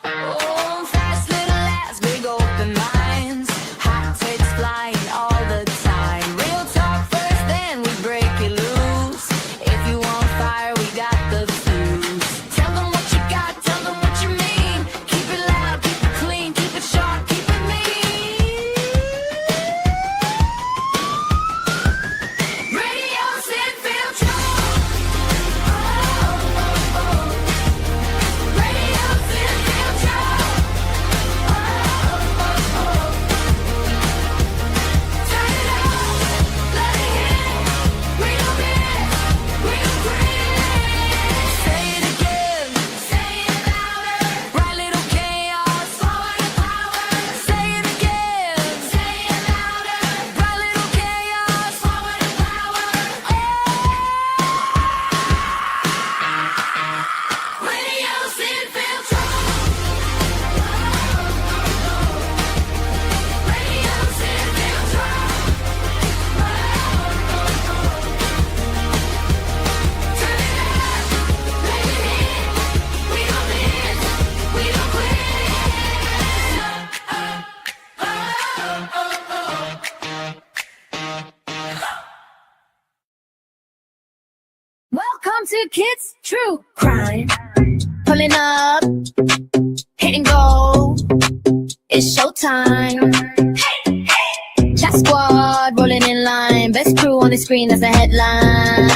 Oh, fast little lads, big open minds. Hot takes flying all the time. Real talk first, then we break it loose. If you want fire, we got the fuse. Tell them what you got, tell them what you mean. Keep it loud, keep it clean, keep it sharp, keep it mean. Radio Sin Filter. Radio Sin Filter. Turn it up, let it hit. We don't miss, we don't quit. Say it again, say it louder. Right little chaos, forward to power. Say it again, say it louder. Right little chaos, forward to power. Radio Sin Filter. Radio Sin Filter. Turn it up, let it hit. We don't miss, we don't quit. Welcome to Kids True Crime. Pulling up, hit and go. It's showtime. Hey, hey. Chat squad rolling in line. Best crew on the screen as the headline.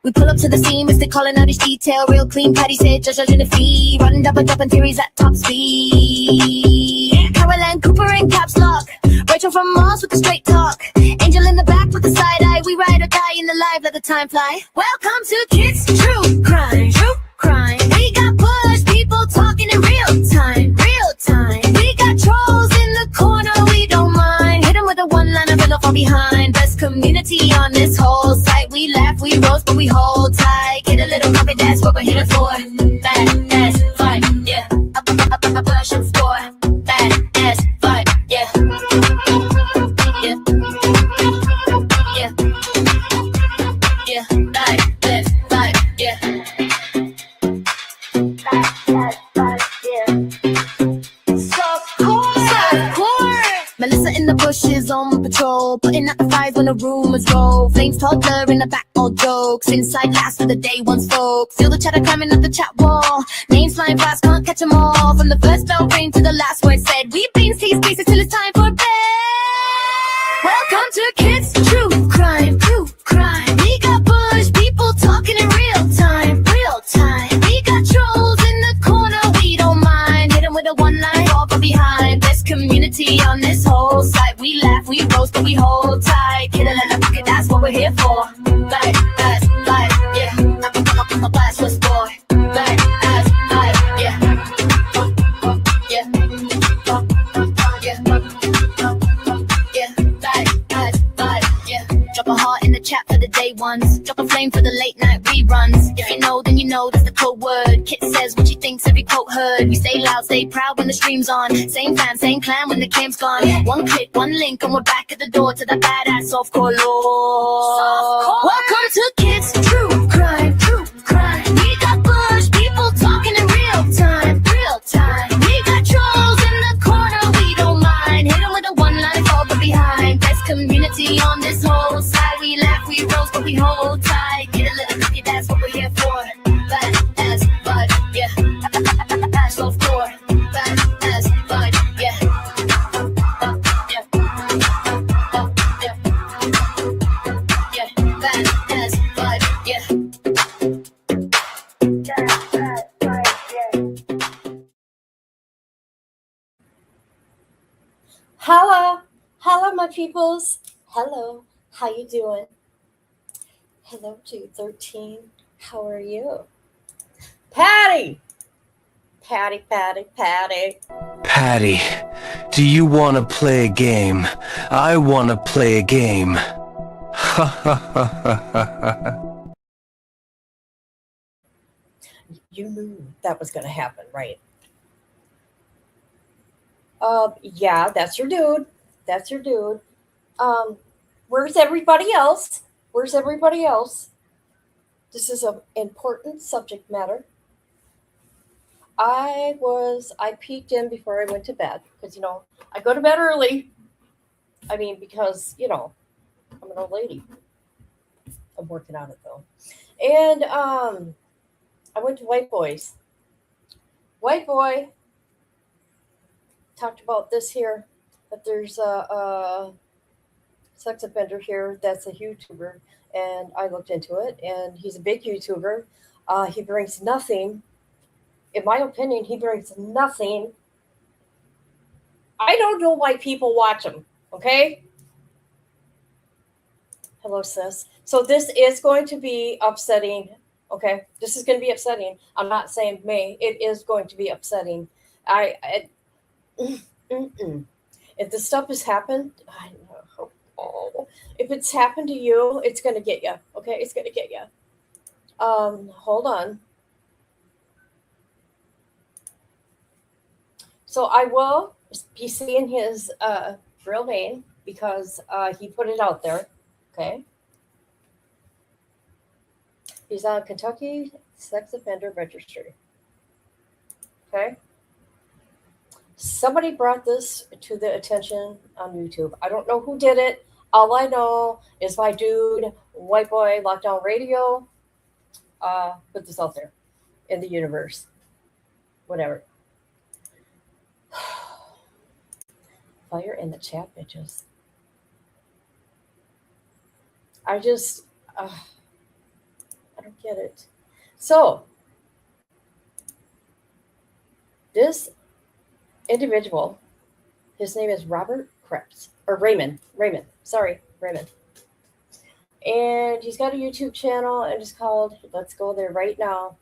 We pull up to the scene, Mr. calling out each detail. Real clean, Patty said, judging the fee. Running double, dropping theories at top speed. Caroline Cooper in caps lock. Rachel from Mars with the straight talk. Angel in the back with the side eye. We ride or die in the live, let the time fly. Welcome to Kids True Crime. True Crime. We got push people talking in real time. Real time. We got trolls in the corner, we don't mind. Hit 'em with a one-liner, real far behind. Best community on this whole site. We laugh, we roast, but we hold tight. Get a little copy, that's what we're here for. Bad ass fight, yeah. Push and score. Bad ass fight, yeah. Yeah. Yeah. Yeah. Like this, like, yeah. Melissa in the bushes on patrol, putting out the fires when the rumors roll. Flames toddler in the back, all jokes. Inside last of the day one's folks. Feel the chatter climbing up the chat wall. Names flying fast, can't catch 'em all. From the first bell ring to the last word said. We've been seeing spaces till it's time for bed. Welcome to Kids True Crime. True Crime. We got bush people talking in real time. Real time. We got trolls in the corner, we don't mind. Hit 'em with a one-line, fall from behind. Best community on this whole site. We laugh, we roast, but we hold tight. Get a little pocket, that's what we're here for. Like, that's like, yeah. I'm a blast with boy. Like, that's like, yeah. Yeah. Yeah. Yeah. Like, yeah. Drop a heart in the chat for the day ones. Drop a flame for the late night reruns. If you know, then you know that's the code word. Kit says what she thinks, every quote heard. We stay loud, stay proud when the stream's on. Same fam, same clan when the cam's gone. One click, one link, and we're back at the door to the badass softcore lore. Welcome to Kids True Crime. True Crime. We got bush people talking in real time. Real time. We got trolls in the corner, we don't mind. Hit 'em with a one-line, fall but behind. Best community on this whole side. We laugh, we roast, but we hold tight. Get a little cookie, that's what we're here for. Bad as bud, yeah. Ash love core. Bad as bud, yeah. Yeah. Yeah. Yeah. Bad as bud, yeah. Hello, my peoples. Hello, how you doing? Hello, G13. How are you? Patty, Patty, do you want to play a game? I want to play a game. Ha ha ha ha ha. You knew that was going to happen, right? Yeah, that's your dude. Where's everybody else? This is an important subject matter. I peeked in before I went to bed because, I go to bed early. I mean, because, I'm an old lady. I'm working on it though. And I went to White Boys. White Boy talked about this here, that there's a sex offender here that's a YouTuber, and I looked into it, and he's a big YouTuber. He brings nothing. In my opinion, he brings nothing. I don't know why people watch him, okay? Hello, sis. So this is going to be upsetting, okay? This is going to be upsetting. I'm not saying may. It is going to be upsetting. If this stuff has happened, I know. Oh, if it's happened to you, it's going to get you, okay? It's going to get you. Hold on. So I will be saying his real name because he put it out there. Okay. He's on Kentucky Sex Offender Registry. Okay. Somebody brought this to the attention on YouTube. I don't know who did it. All I know is my dude, White Boy Lockdown Radio, put this out there in the universe. Whatever. Fire in the chat, bitches. I don't get it. So, this individual, his name is Robert Krebs, or Raymond. Sorry, Raymond. And he's got a YouTube channel, and it's called, let's go there right now.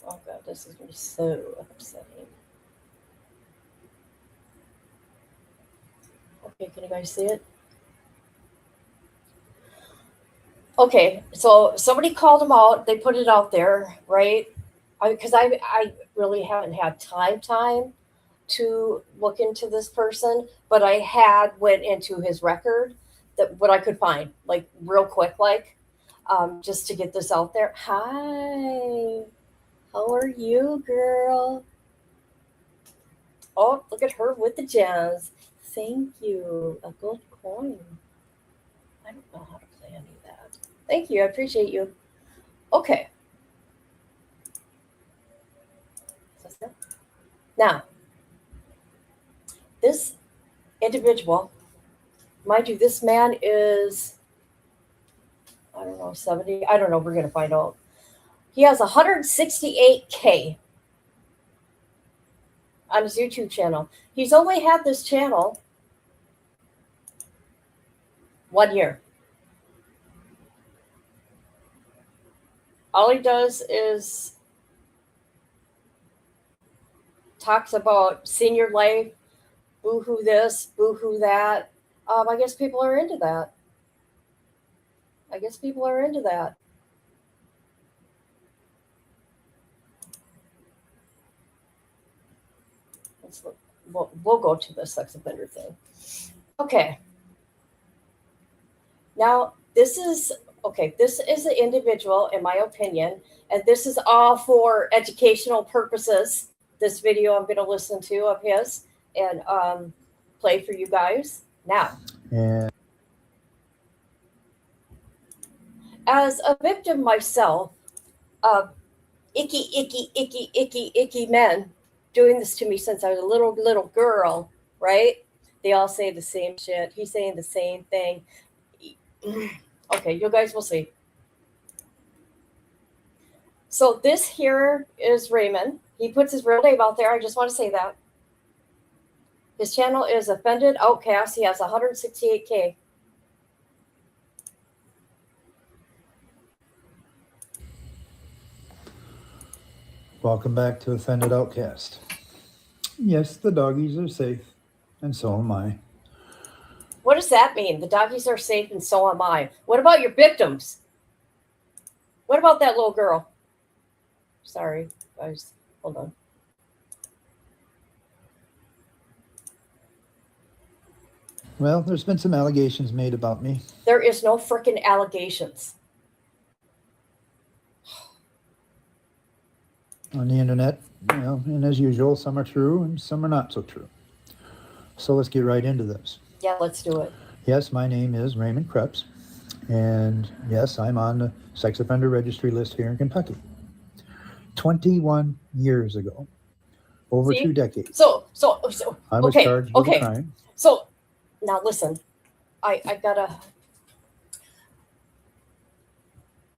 Oh God, this is going to be so upsetting. Okay, can you guys see it? Okay, so somebody called him out. They put it out there, right? Because I really haven't had time to look into this person, but I went into his record, that what I could find, like real quick, just to get this out there. Hi. How are you, girl? Oh, look at her with the gems. Thank you. A gold coin. I don't know how to play any of that. Thank you. I appreciate you. Okay. Now, this individual, mind you, this man is, I don't know, 70. I don't know. We're going to find out. He has 168K on his YouTube channel. He's only had this channel 1 year. All he does is talks about senior life, boo-hoo this, boo-hoo that. I guess people are into that. Let's look. We'll go to the sex offender thing. Okay. Now, this is an individual, in my opinion, and this is all for educational purposes. This video I'm going to listen to of his and play for you guys now. Yeah. As a victim myself of icky men doing this to me since I was a little girl, right? They all say the same shit. He's saying the same thing. Okay, you guys will see. So this here is Raymond. He puts his real name out there. I just want to say that. His channel is Offended Outcast. He has 168K. Welcome back to Offended Outcast. Yes, the doggies are safe, and so am I. What does that mean? The doggies are safe and so am I. What about your victims? What about that little girl? Sorry, guys. Hold on. Well, there's been some allegations made about me. There is no freaking allegations. On the internet, and as usual, some are true and some are not so true. So let's get right into this. Yeah, let's do it. Yes, my name is Raymond Krebs, and yes, I'm on the sex offender registry list here in Kentucky. 21 years ago, over See? 2 decades, So I was okay, charged with a okay. crime. So now listen, I got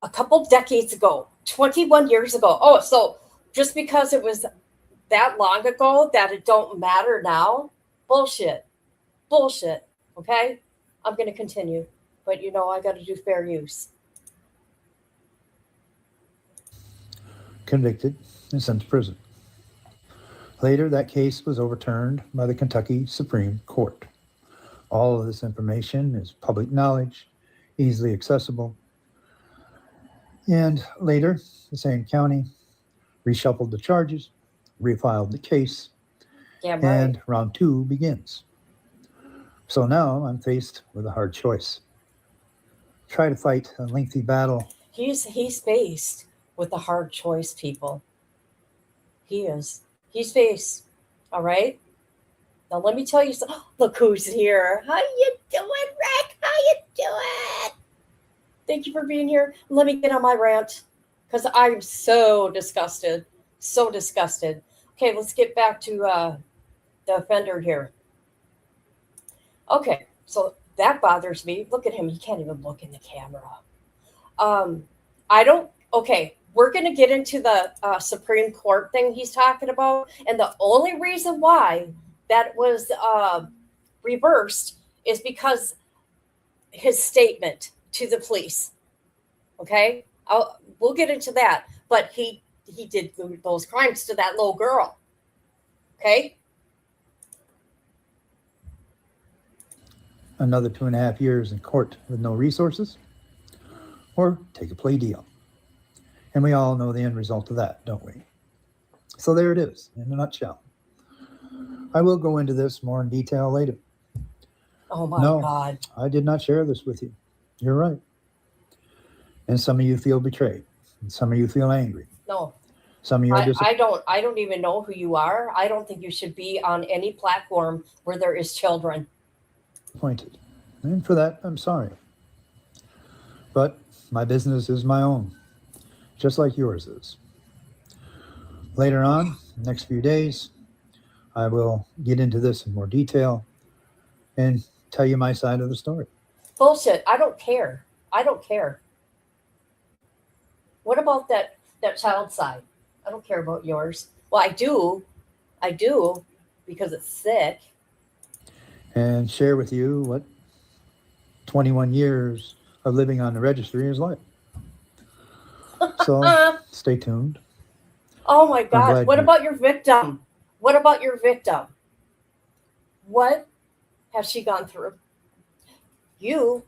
a couple decades ago, 21 years ago. Oh, so just because it was that long ago that it don't matter now? Bullshit. Okay? I'm going to continue, but I got to do fair use. Convicted and sent to prison. Later, that case was overturned by the Kentucky Supreme Court. All of this information is public knowledge, easily accessible. And later, the same county reshuffled the charges, refiled the case, Damn right. and round 2 begins. So now I'm faced with a hard choice. Try to fight a lengthy battle. He's faced with a hard choice, people. He is. He's faced. All right. Now let me tell you something. Look who's here. How you doing, Rick? How you doing? Thank you for being here. Let me get on my rant because I'm so disgusted. So disgusted. Okay, let's get back to the offender here. Okay, so that bothers me. Look at him. He can't even look in the camera. Okay, we're going to get into the Supreme Court thing he's talking about. And the only reason why that was reversed is because his statement to the police. Okay, we'll get into that. But he did those crimes to that little girl. Okay. Another 2.5 years in court with no resources, or take a plea deal. And we all know the end result of that, don't we? So there it is, in a nutshell. I will go into this more in detail later. Oh my God. I did not share this with you. You're right. And some of you feel betrayed. And some of you feel angry. No. Some of you are disappointed. I don't even know who you are. I don't think you should be on any platform where there is children. And for that, I'm sorry. But my business is my own, just like yours is. Later on, next few days, I will get into this in more detail and tell you my side of the story. Bullshit. I don't care. What about that child side? I don't care about yours. Well, I do because it's sick. And share with you what 21 years of living on the registry is like. So stay tuned. Oh my God. glad What you- about your victim? What has she gone through? You,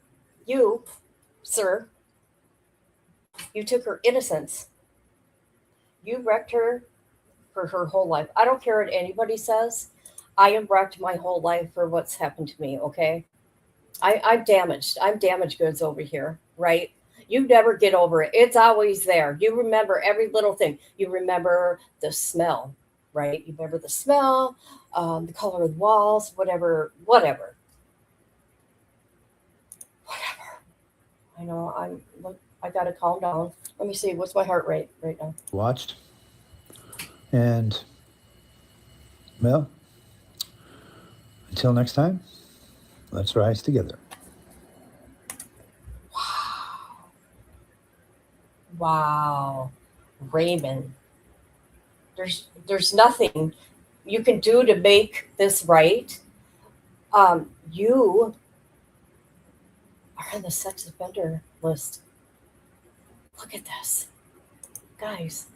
sir, you took her innocence. You wrecked her for her whole life. I don't care what anybody says. I am wrecked my whole life for what's happened to me, okay? I'm damaged. I'm damaged goods over here, right? You never get over it. It's always there. You remember every little thing. You remember the smell, right? You remember the smell, the color of the walls, whatever. I know I got to calm down. Let me see. What's my heart rate right now? Watched. And, well, until next time, let's rise together. Wow. Raymond. There's nothing you can do to make this right. You are on the sex offender list. Look at this. Guys.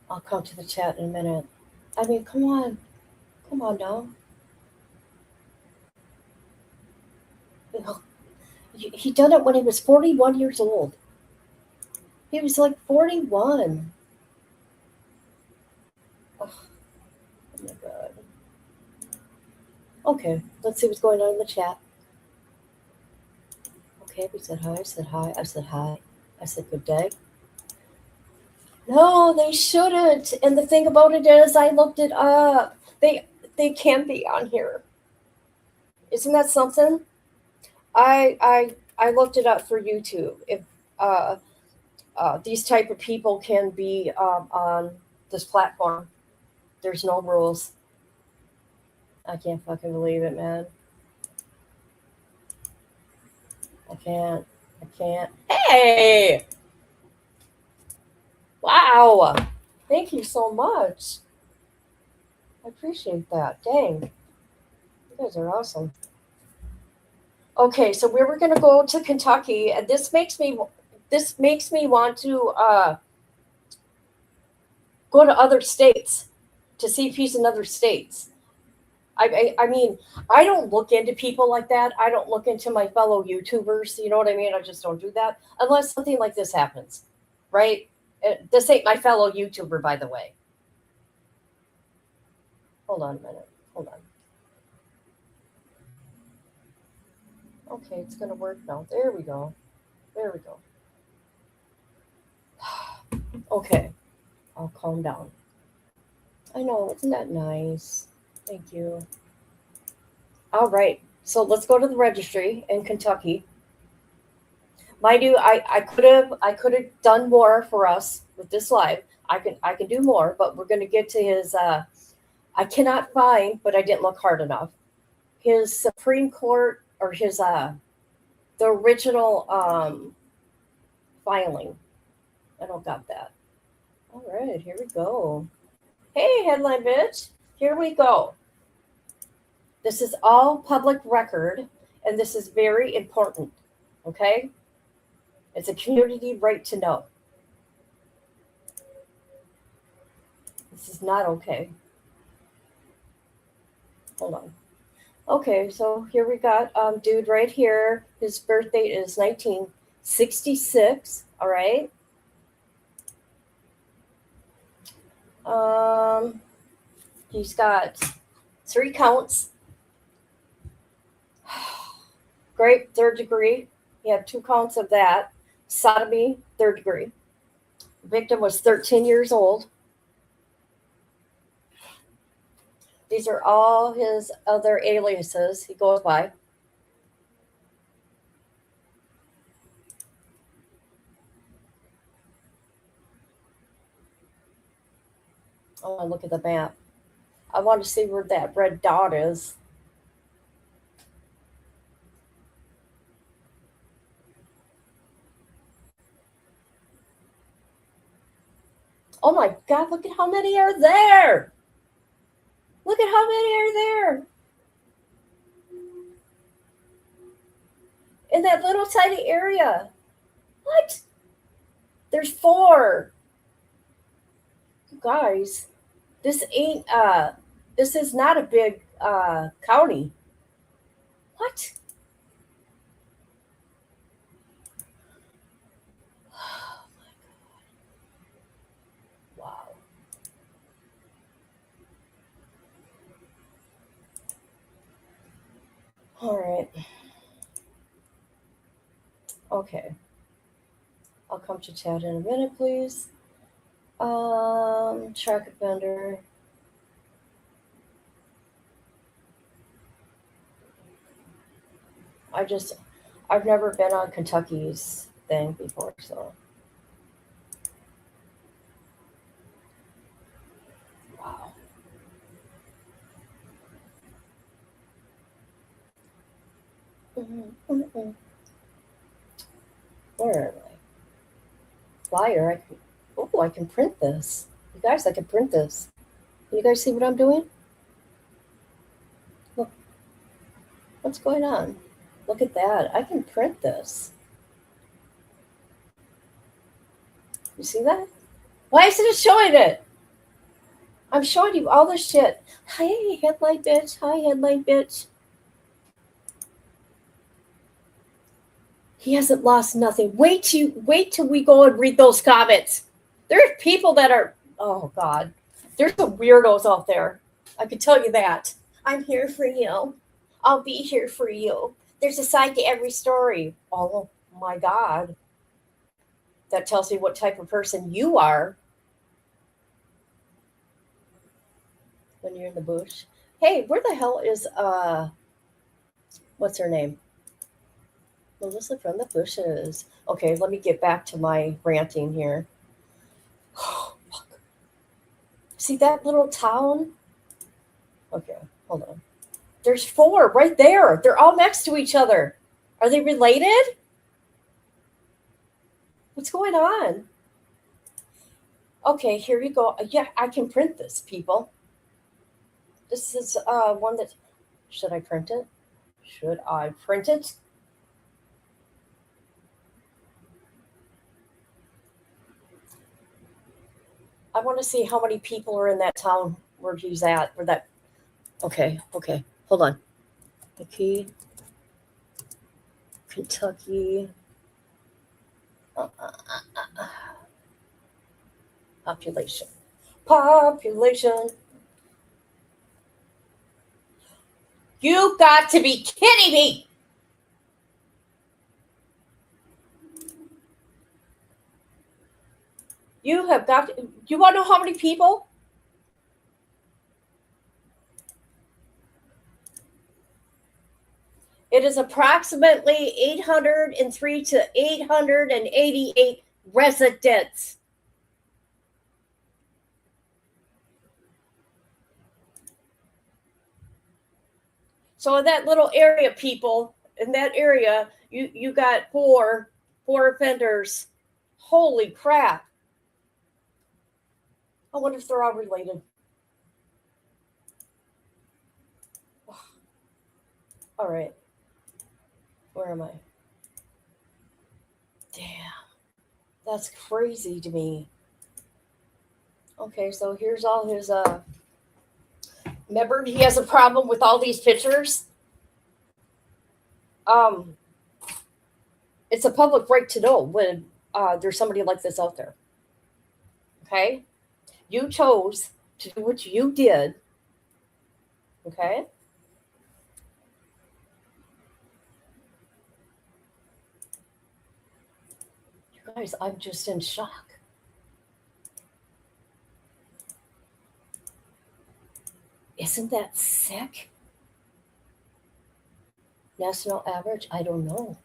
I'll come to the chat in a minute. I mean, come on. Come on now. He done it when he was 41 years old. He was like 41. Oh my God. Okay, let's see what's going on in the chat. Okay, we said hi, I said hi, I said hi, I said good day. No, they shouldn't. And the thing about it is, I looked it up. They can be on here. Isn't that something? I looked it up for YouTube. If these type of people can be on this platform, there's no rules. I can't fucking believe it, man. I can't. Hey! Wow! Thank you so much. I appreciate that. Dang. You guys are awesome. Okay, so we were going to go to Kentucky, and this makes me want to go to other states to see peace in other states. I mean, I don't look into people like that. I don't look into my fellow YouTubers. You know what I mean? I just don't do that unless something like this happens, right? This ain't my fellow YouTuber, by the way. Hold on a minute. Hold on. Okay, it's going to work now. There we go. There we go. Okay, I'll calm down. I know, isn't that nice? Thank you. All right, so let's go to the registry in Kentucky. Mind you, I could have done more for us with this live. I can do more, but we're going to get to his. I cannot find, but I didn't look hard enough. His Supreme Court or his the original filing. I don't got that. All right, here we go. Hey, headline bitch. Here we go. This is all public record, and this is very important, okay? It's a community right to know. This is not okay. Hold on. Okay, so here we got dude right here. His birth date is 1966, all right? He's got 3 counts. Rape, 3rd degree. He had 2 counts of that. Sodomy, 3rd degree. The victim was 13 years old. These are all his other aliases he goes by. I want to look at the map. I want to see where that red dot is. Oh my God, look at how many are there. Look at how many are there. In that little tiny area. What? There's 4. You guys, this ain't, this is not a big county. What? Oh my God. Wow. All right. Okay. I'll come to chat in a minute, please. Track offender. I've never been on Kentucky's thing before, so. Wow. Where am I? Flyer. I can print this. You guys, I can print this. Can you guys see what I'm doing? Look. What's going on? Look at that. I can print this. You see that? Why isn't it showing it? I'm showing you all this shit. Hey, headlight bitch. Hi, headlight bitch. He hasn't lost nothing. Wait till we go and read those comments. There's people that are, oh God, there's some weirdos out there. I can tell you that. I'm here for you. I'll be here for you. There's a side to every story. Oh my God. That tells me what type of person you are when you're in the bush. Hey, where the hell is what's her name? Melissa from the bushes. Okay, let me get back to my ranting here. Oh, fuck. See that little town? Okay, hold on. There's 4 right there. They're all next to each other. Are they related? What's going on? Okay, here you go. Yeah, I can print this, people. This is one that... Should I print it? Should I print it? I want to see how many people are in that town where he's at. Where that... Okay. Hold on. Okay. Kentucky. Population. You got to be kidding me. You have got to, you want to know how many people? It is approximately 803 to 888 residents. So in that little area, people, in that area, you got four offenders. Holy crap. I wonder if they're all related. All right. Where am I? Damn. That's crazy to me. Okay, so here's all his remember he has a problem with all these pictures? It's a public right to know when there's somebody like this out there. Okay? You chose to do what you did. Okay? You guys, I'm just in shock. Isn't that sick? National average? I don't know.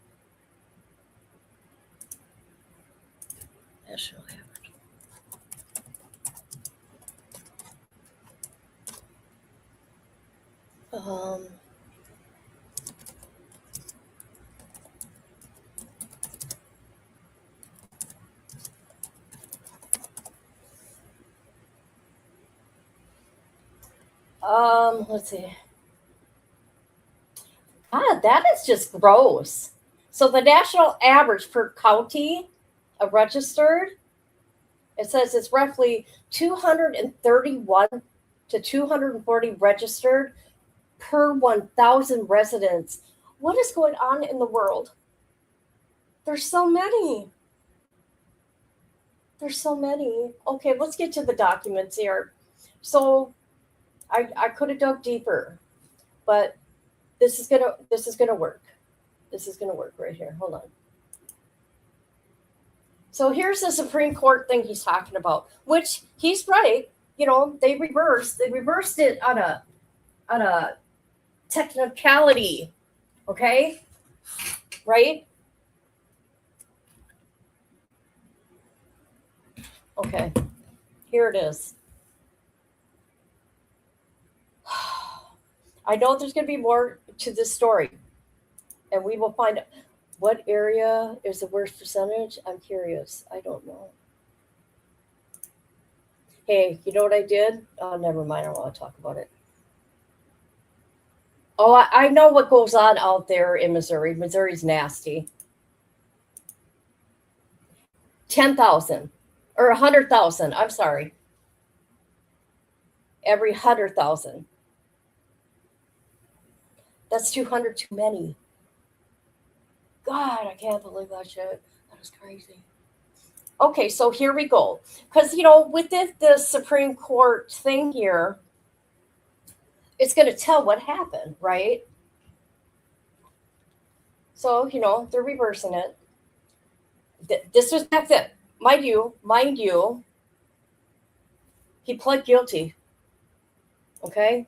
National average. Let's see. God, that is just gross. So the national average per county registered, it says it's roughly 231 to 240 registered per 1,000 residents. What is going on in the world? There's so many. There's so many. Okay, let's get to the documents here. So I could have dug deeper, but this is gonna work. This is gonna work right here. Hold on. So here's the Supreme Court thing he's talking about, which he's right. You know, they reversed it on a technicality. Okay? Right? Okay. Here it is. I know there's going to be more to this story, and we will find out what area is the worst percentage. I'm curious. I don't know. Hey, you know what I did? Oh, never mind. I don't want to talk about it. Oh, I know what goes on out there in Missouri. Missouri's nasty. 10,000 or 100,000. I'm sorry. Every 100,000. That's 200 too many. God, I can't believe that shit. That is crazy. Okay, so here we go. Because, you know, with the Supreme Court thing here, it's going to tell what happened, right? So, they're reversing it. This was back then. Mind you, he pled guilty. Okay?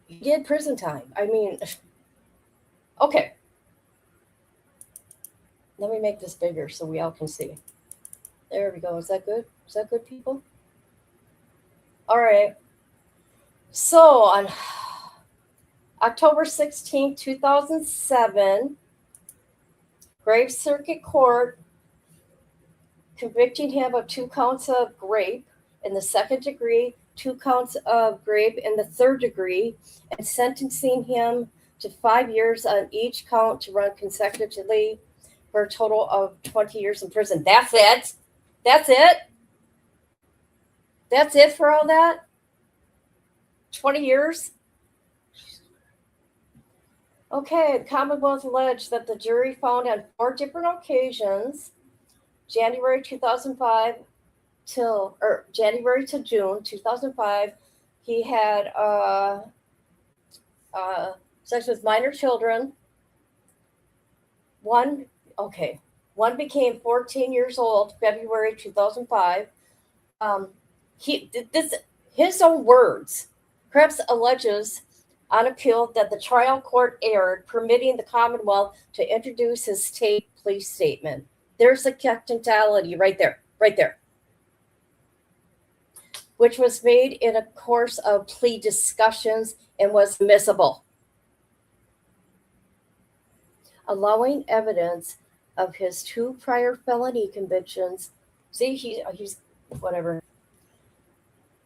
He did prison time. I mean, okay. Let me make this bigger so we all can see. There we go. Is that good? Is that good, people? All right. So on October 16, 2007, Graves Circuit Court convicting him of 2 counts of rape in the 2nd degree, 2 counts of rape in the 3rd degree, and sentencing him to 5 years on each count to run consecutively for a total of 20 years in prison. That's it. That's it. That's it for all that. 20 years. Okay, Commonwealth alleged that the jury found on 4 different occasions, January 2005 January to June 2005, he had sex with minor children. One became 14 years old, February 2005. His own words. Krebs alleges on appeal that the trial court erred, permitting the Commonwealth to introduce his state police statement. There's a technicality right there, which was made in a course of plea discussions and was admissible, allowing evidence of his 2 prior felony convictions. See, he's whatever.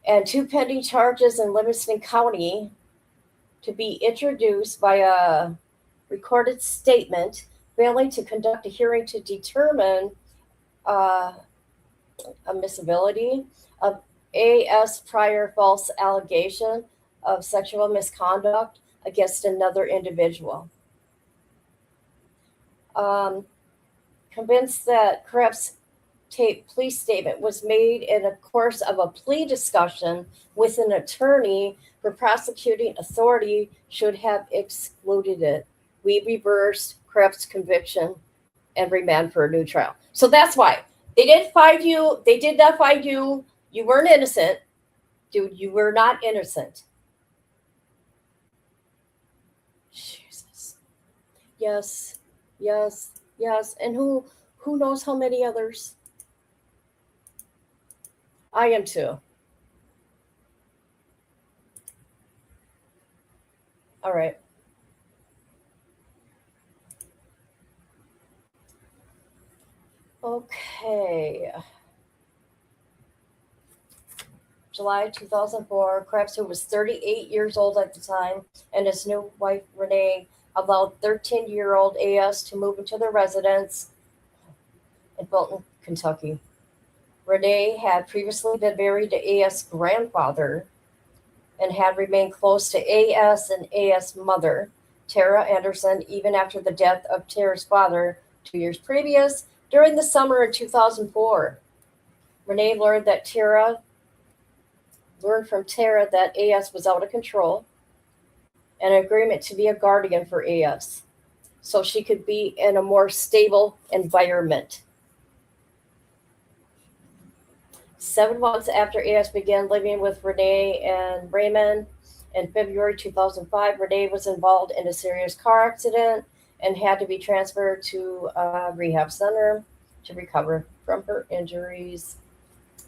And 2 pending charges in Livingston County to be introduced by a recorded statement, failing to conduct a hearing to determine admissibility of A.S. prior false allegation of sexual misconduct against another individual. Convinced that Krebs' plea statement was made in a course of a plea discussion with an attorney for prosecuting authority should have excluded it. We reversed Krebs' conviction and remand for a new trial. So that's why they didn't find you. They did not find you. You weren't innocent. Dude, you were not innocent. Jesus. Yes. And who knows how many others? I am too. All right. Okay. July 2004, Krebs, who was 38 years old at the time, and his new wife, Renee, allowed 13-year-old A.S. to move into their residence in Fulton, Kentucky. Renee had previously been married to A.S. grandfather and had remained close to A.S. and A.S. mother, Tara Anderson, even after the death of Tara's father 2 years previous. During the summer of 2004, Renee learned from Tara that A.S. was out of control, and an agreement to be a guardian for A.S. so she could be in a more stable environment. 7 months after A.S. began living with Renee and Raymond, in February 2005, Renee was involved in a serious car accident and had to be transferred to a rehab center to recover from her injuries.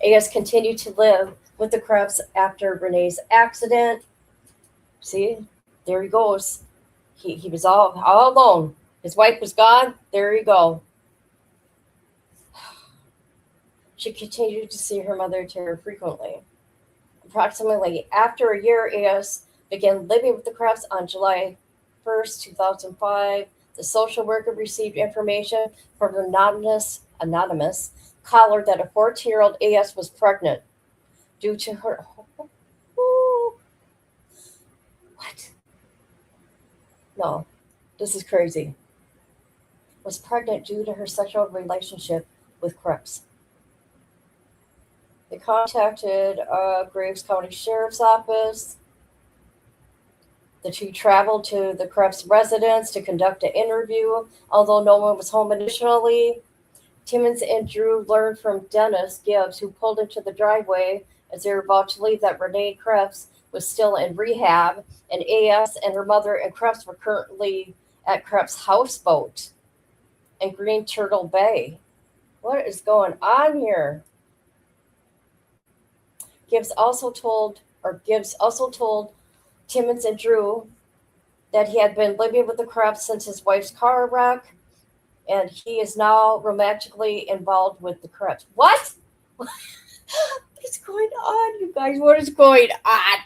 A.S. continued to live with the Krebs after Renee's accident. See, there he goes. He was all alone. His wife was gone. There you go. She continued to see her mother Tara frequently. Approximately after a year, A.S. began living with the Krebs on July 1st, 2005. The social worker received information from an anonymous caller that a 14-year-old A.S. was pregnant due to her. What? No, this is crazy. Was pregnant due to her sexual relationship with Krebs. They contacted Graves County Sheriff's Office. The two traveled to the Krebs residence to conduct an interview, although no one was home initially. Timmons and Drew learned from Dennis Gibbs, who pulled into the driveway as they were about to leave, that Renee Krebs was still in rehab, and AS and her mother and Krebs were currently at Krebs' houseboat in Green Turtle Bay. What is going on here? Gibbs also told Timmons and Drew that he had been living with the Krebs since his wife's car wreck, and he is now romantically involved with the Krebs. What? What is going on, you guys? What is going on?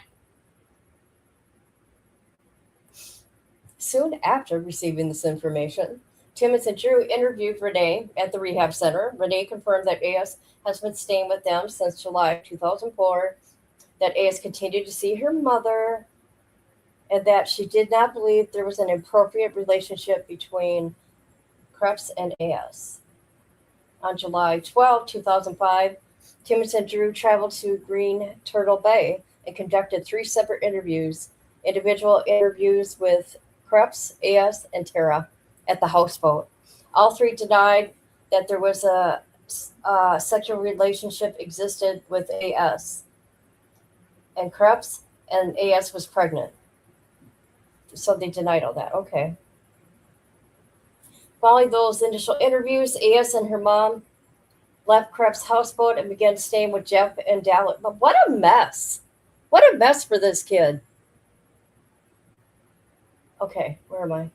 Soon after receiving this information, Timmons and Drew interviewed Renee at the rehab center. Renee confirmed that AS has been staying with them since July 2004, that AS continued to see her mother, and that she did not believe there was an appropriate relationship between Krebs and AS. On July 12, 2005, Timmons and Drew traveled to Green Turtle Bay and conducted 3 separate interviews, individual interviews with Krebs, AS, and Tara at the houseboat. All 3 denied that there was a sexual relationship existed with AS and Krebs, and AS was pregnant. So they denied all that. Okay. Following those initial interviews, AS and her mom left Krebs' houseboat and began staying with Jeff and Dallas. But what a mess. What a mess for this kid. Okay, where am I?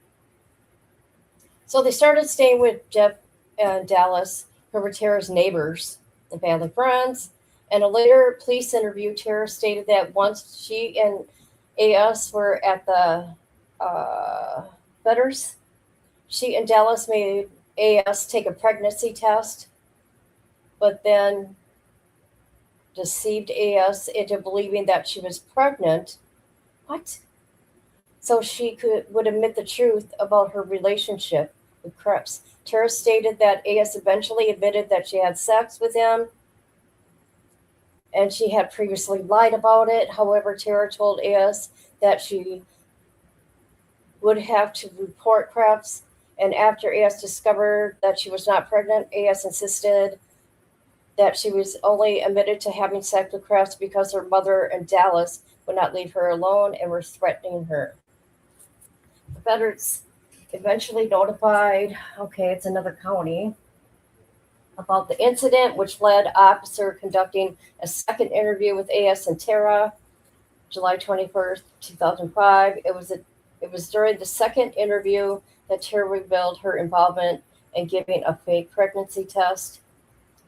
So they started staying with Jeff and Dallas, who were Tara's neighbors and family friends. In a later police interview, Tara stated that once she and AS were at the Fetters, she and Dallas made AS take a pregnancy test, but then deceived AS into believing that she was pregnant. What? So she would admit the truth about her relationship with Krebs. Tara stated that AS eventually admitted that she had sex with him, and she had previously lied about it. However, Tara told AS that she would have to report Krebs, and after AS discovered that she was not pregnant, AS insisted that she was only admitted to having sex with Krebs because her mother and Dallas would not leave her alone and were threatening her. The Fetters eventually notified, it's another county, about the incident, which led officer conducting a second interview with AS and Tara, July 21st, 2005. It was during the second interview that Tara revealed her involvement in giving a fake pregnancy test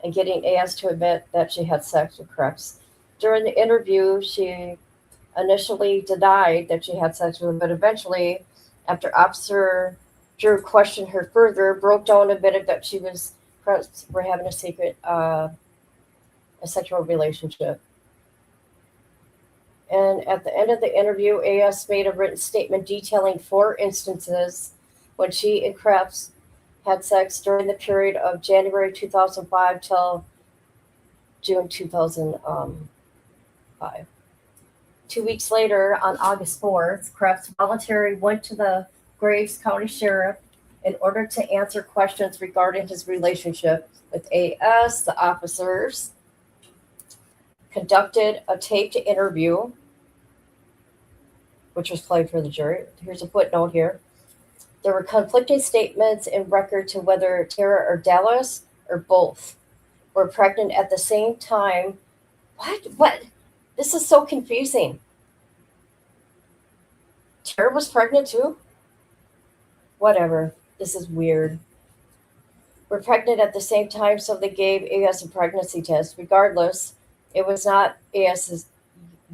and getting AS to admit that she had sex with Krebs. During the interview, she initially denied that she had sex with him, but eventually, after Officer Drew questioned her further, broke down and admitted that she was Krebs were having a secret, a sexual relationship. And at the end of the interview, AS made a written statement detailing 4 instances when she and Krebs had sex during the period of January 2005 till June 2005. 2 weeks later, on August 4th, Krebs voluntarily went to the Graves County Sheriff in order to answer questions regarding his relationship with AS. The officers conducted a taped interview, which was played for the jury. Here's a footnote here. There were conflicting statements in record to whether Tara or Dallas or both were pregnant at the same time. What? This is so confusing. Tara was pregnant too? Whatever. This is weird. Were pregnant at the same time, so they gave AS a pregnancy test. Regardless, it was not AS's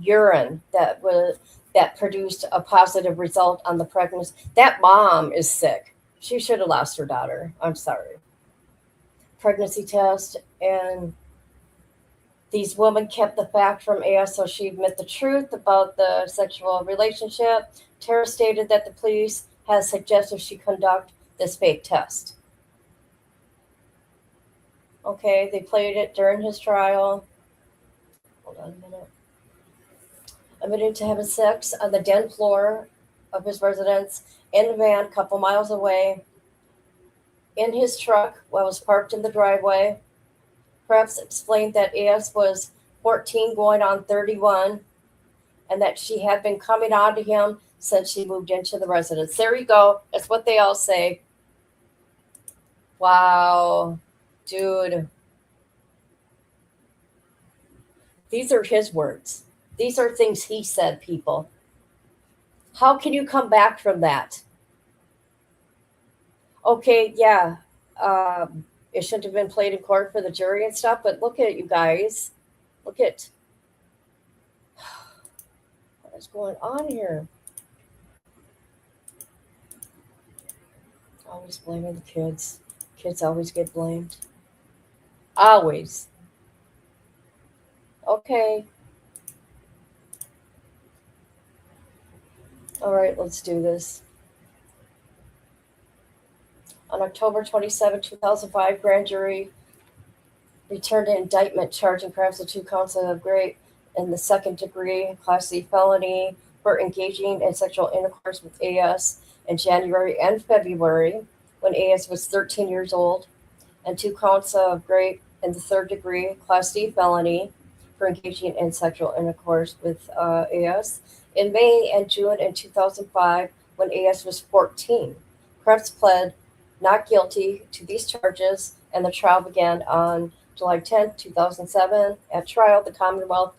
urine that produced a positive result on the pregnancy. That mom is sick. She should have lost her daughter. I'm sorry. Pregnancy test, and these women kept the fact from AS so she'd admit the truth about the sexual relationship. Tara stated that the police has suggested she conduct this fake test. Okay, they played it during his trial. hold on a minute. Admitted to having sex on the den floor of his residence in a van a couple miles away in his truck while it was parked in the driveway. Krebs explained that AS was 14 going on 31 and that she had been coming on to him since she moved into the residence. There you go. That's what they all say. Wow, dude. These are his words. These are things he said, people. How can you come back from that? Okay, yeah, it shouldn't have been played in court for the jury and stuff, but look at it, you guys. Look at what is going on here. Always blaming the kids. Kids always get blamed. Always. Okay. All right, let's do this. On October 27, 2005, grand jury returned an indictment charging Krebs with 2 counts of rape in the second degree, Class C felony for engaging in sexual intercourse with AS in January and February when AS was 13 years old, and 2 counts of rape in the third degree, Class D felony for engaging in sexual intercourse with AS in May and June in 2005 when AS was 14. Krebs pled not guilty to these charges, and the trial began on July 10, 2007. At trial, the Commonwealth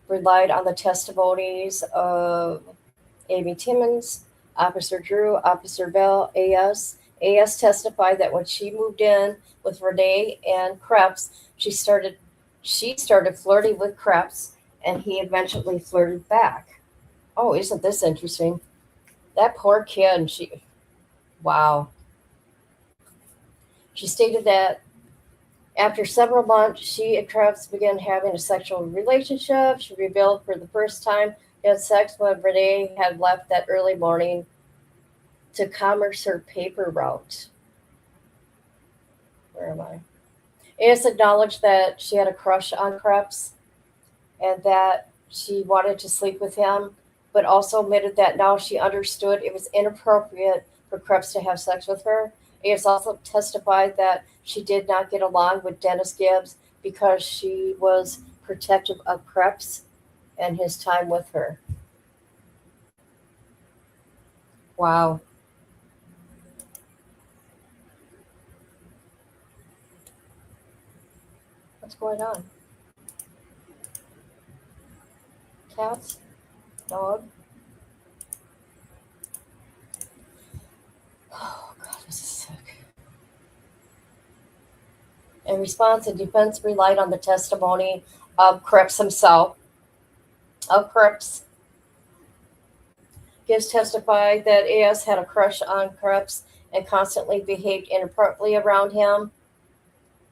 relied on the testimonies of Amy Timmons, Officer Drew, Officer Bell, AS. AS testified that when she moved in with Renee and Krebs, she started flirting with Krebs, and he eventually flirted back. Oh, isn't this interesting? That poor kid, wow. She stated that after several months, she and Krebs began having a sexual relationship. She revealed for the first time she had sex when Renee had left that early morning to commerce her paper route. Where am I? AS acknowledged that she had a crush on Krebs and that she wanted to sleep with him, but also admitted that now she understood it was inappropriate for Krebs to have sex with her. AS also testified that she did not get along with Dennis Gibbs because she was protective of Krebs and his time with her. Wow. What's going on? Cats? Dog? Oh, God, this is sick. In response, the defense relied on the testimony of Krebs himself. Gibbs testified that AS had a crush on Krebs and constantly behaved inappropriately around him.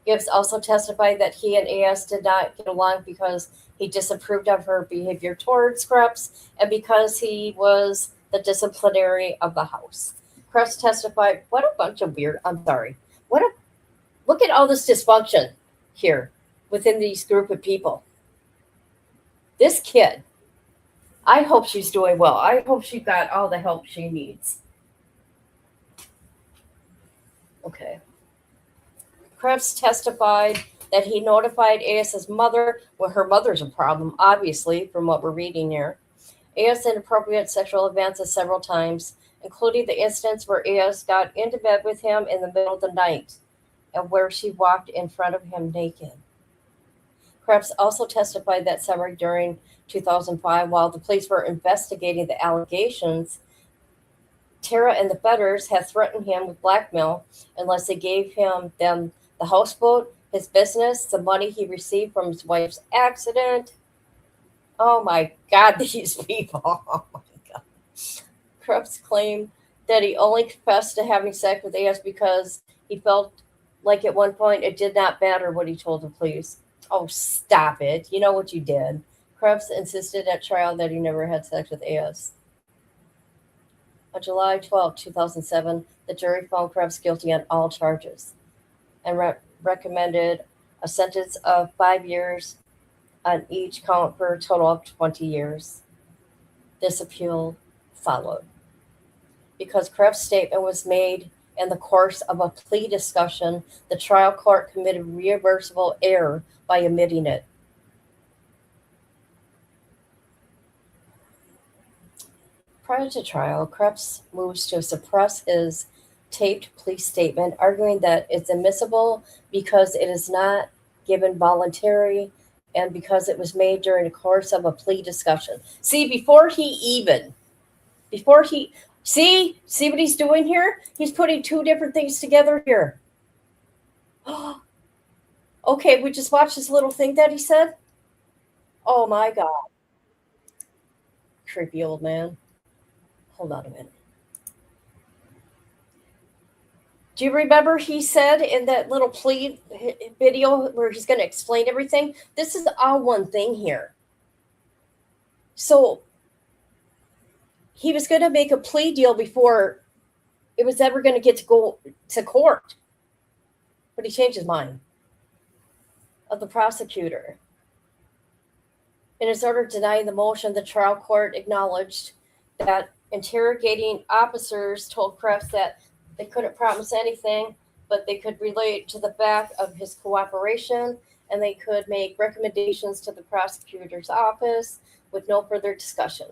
Gibbs also testified that he and AS did not get along because he disapproved of her behavior towards Krebs and because he was the disciplinary of the house. Krebs testified, what a bunch of weird, look at all this dysfunction here within these group of people. This kid, I hope she's doing well. I hope she got all the help she needs. Okay. Krebs testified that he notified AS's mother. Well, her mother's a problem, obviously, from what we're reading here. AS inappropriate sexual advances several times, including the instance where AS got into bed with him in the middle of the night and where she walked in front of him naked. Krebs also testified that summer during 2005, while the police were investigating the allegations, Tara and the Fetters had threatened him with blackmail unless they gave them the houseboat, his business, the money he received from his wife's accident. Oh my God, these people. Oh my God. Krebs claimed that he only confessed to having sex with AS because he felt like at one point it did not matter what he told the police. Oh, stop it. You know what you did. Krebs insisted at trial that he never had sex with AS. On July 12, 2007, the jury found Krebs guilty on all charges and recommended a sentence of 5 years on each count for a total of 20 years. This appeal followed because Krebs' statement was made in the course of a plea discussion. The trial court committed reversible error by omitting it. Prior to trial, Krebs moves to suppress his taped plea statement, arguing that it's admissible because it is not given voluntary and because it was made during the course of a plea discussion. See what he's doing here? He's putting two different things together here. Okay, we just watched this little thing that he said. Oh my God. Creepy old man. Hold on a minute. Do you remember he said in that little plea video where he's going to explain everything? This is all one thing here. So he was going to make a plea deal before it was ever going to get to go to court. But he changed his mind of the prosecutor. In his order denying the motion, the trial court acknowledged that interrogating officers told Krebs that they couldn't promise anything, but they could relate to the fact of his cooperation, and they could make recommendations to the prosecutor's office with no further discussion.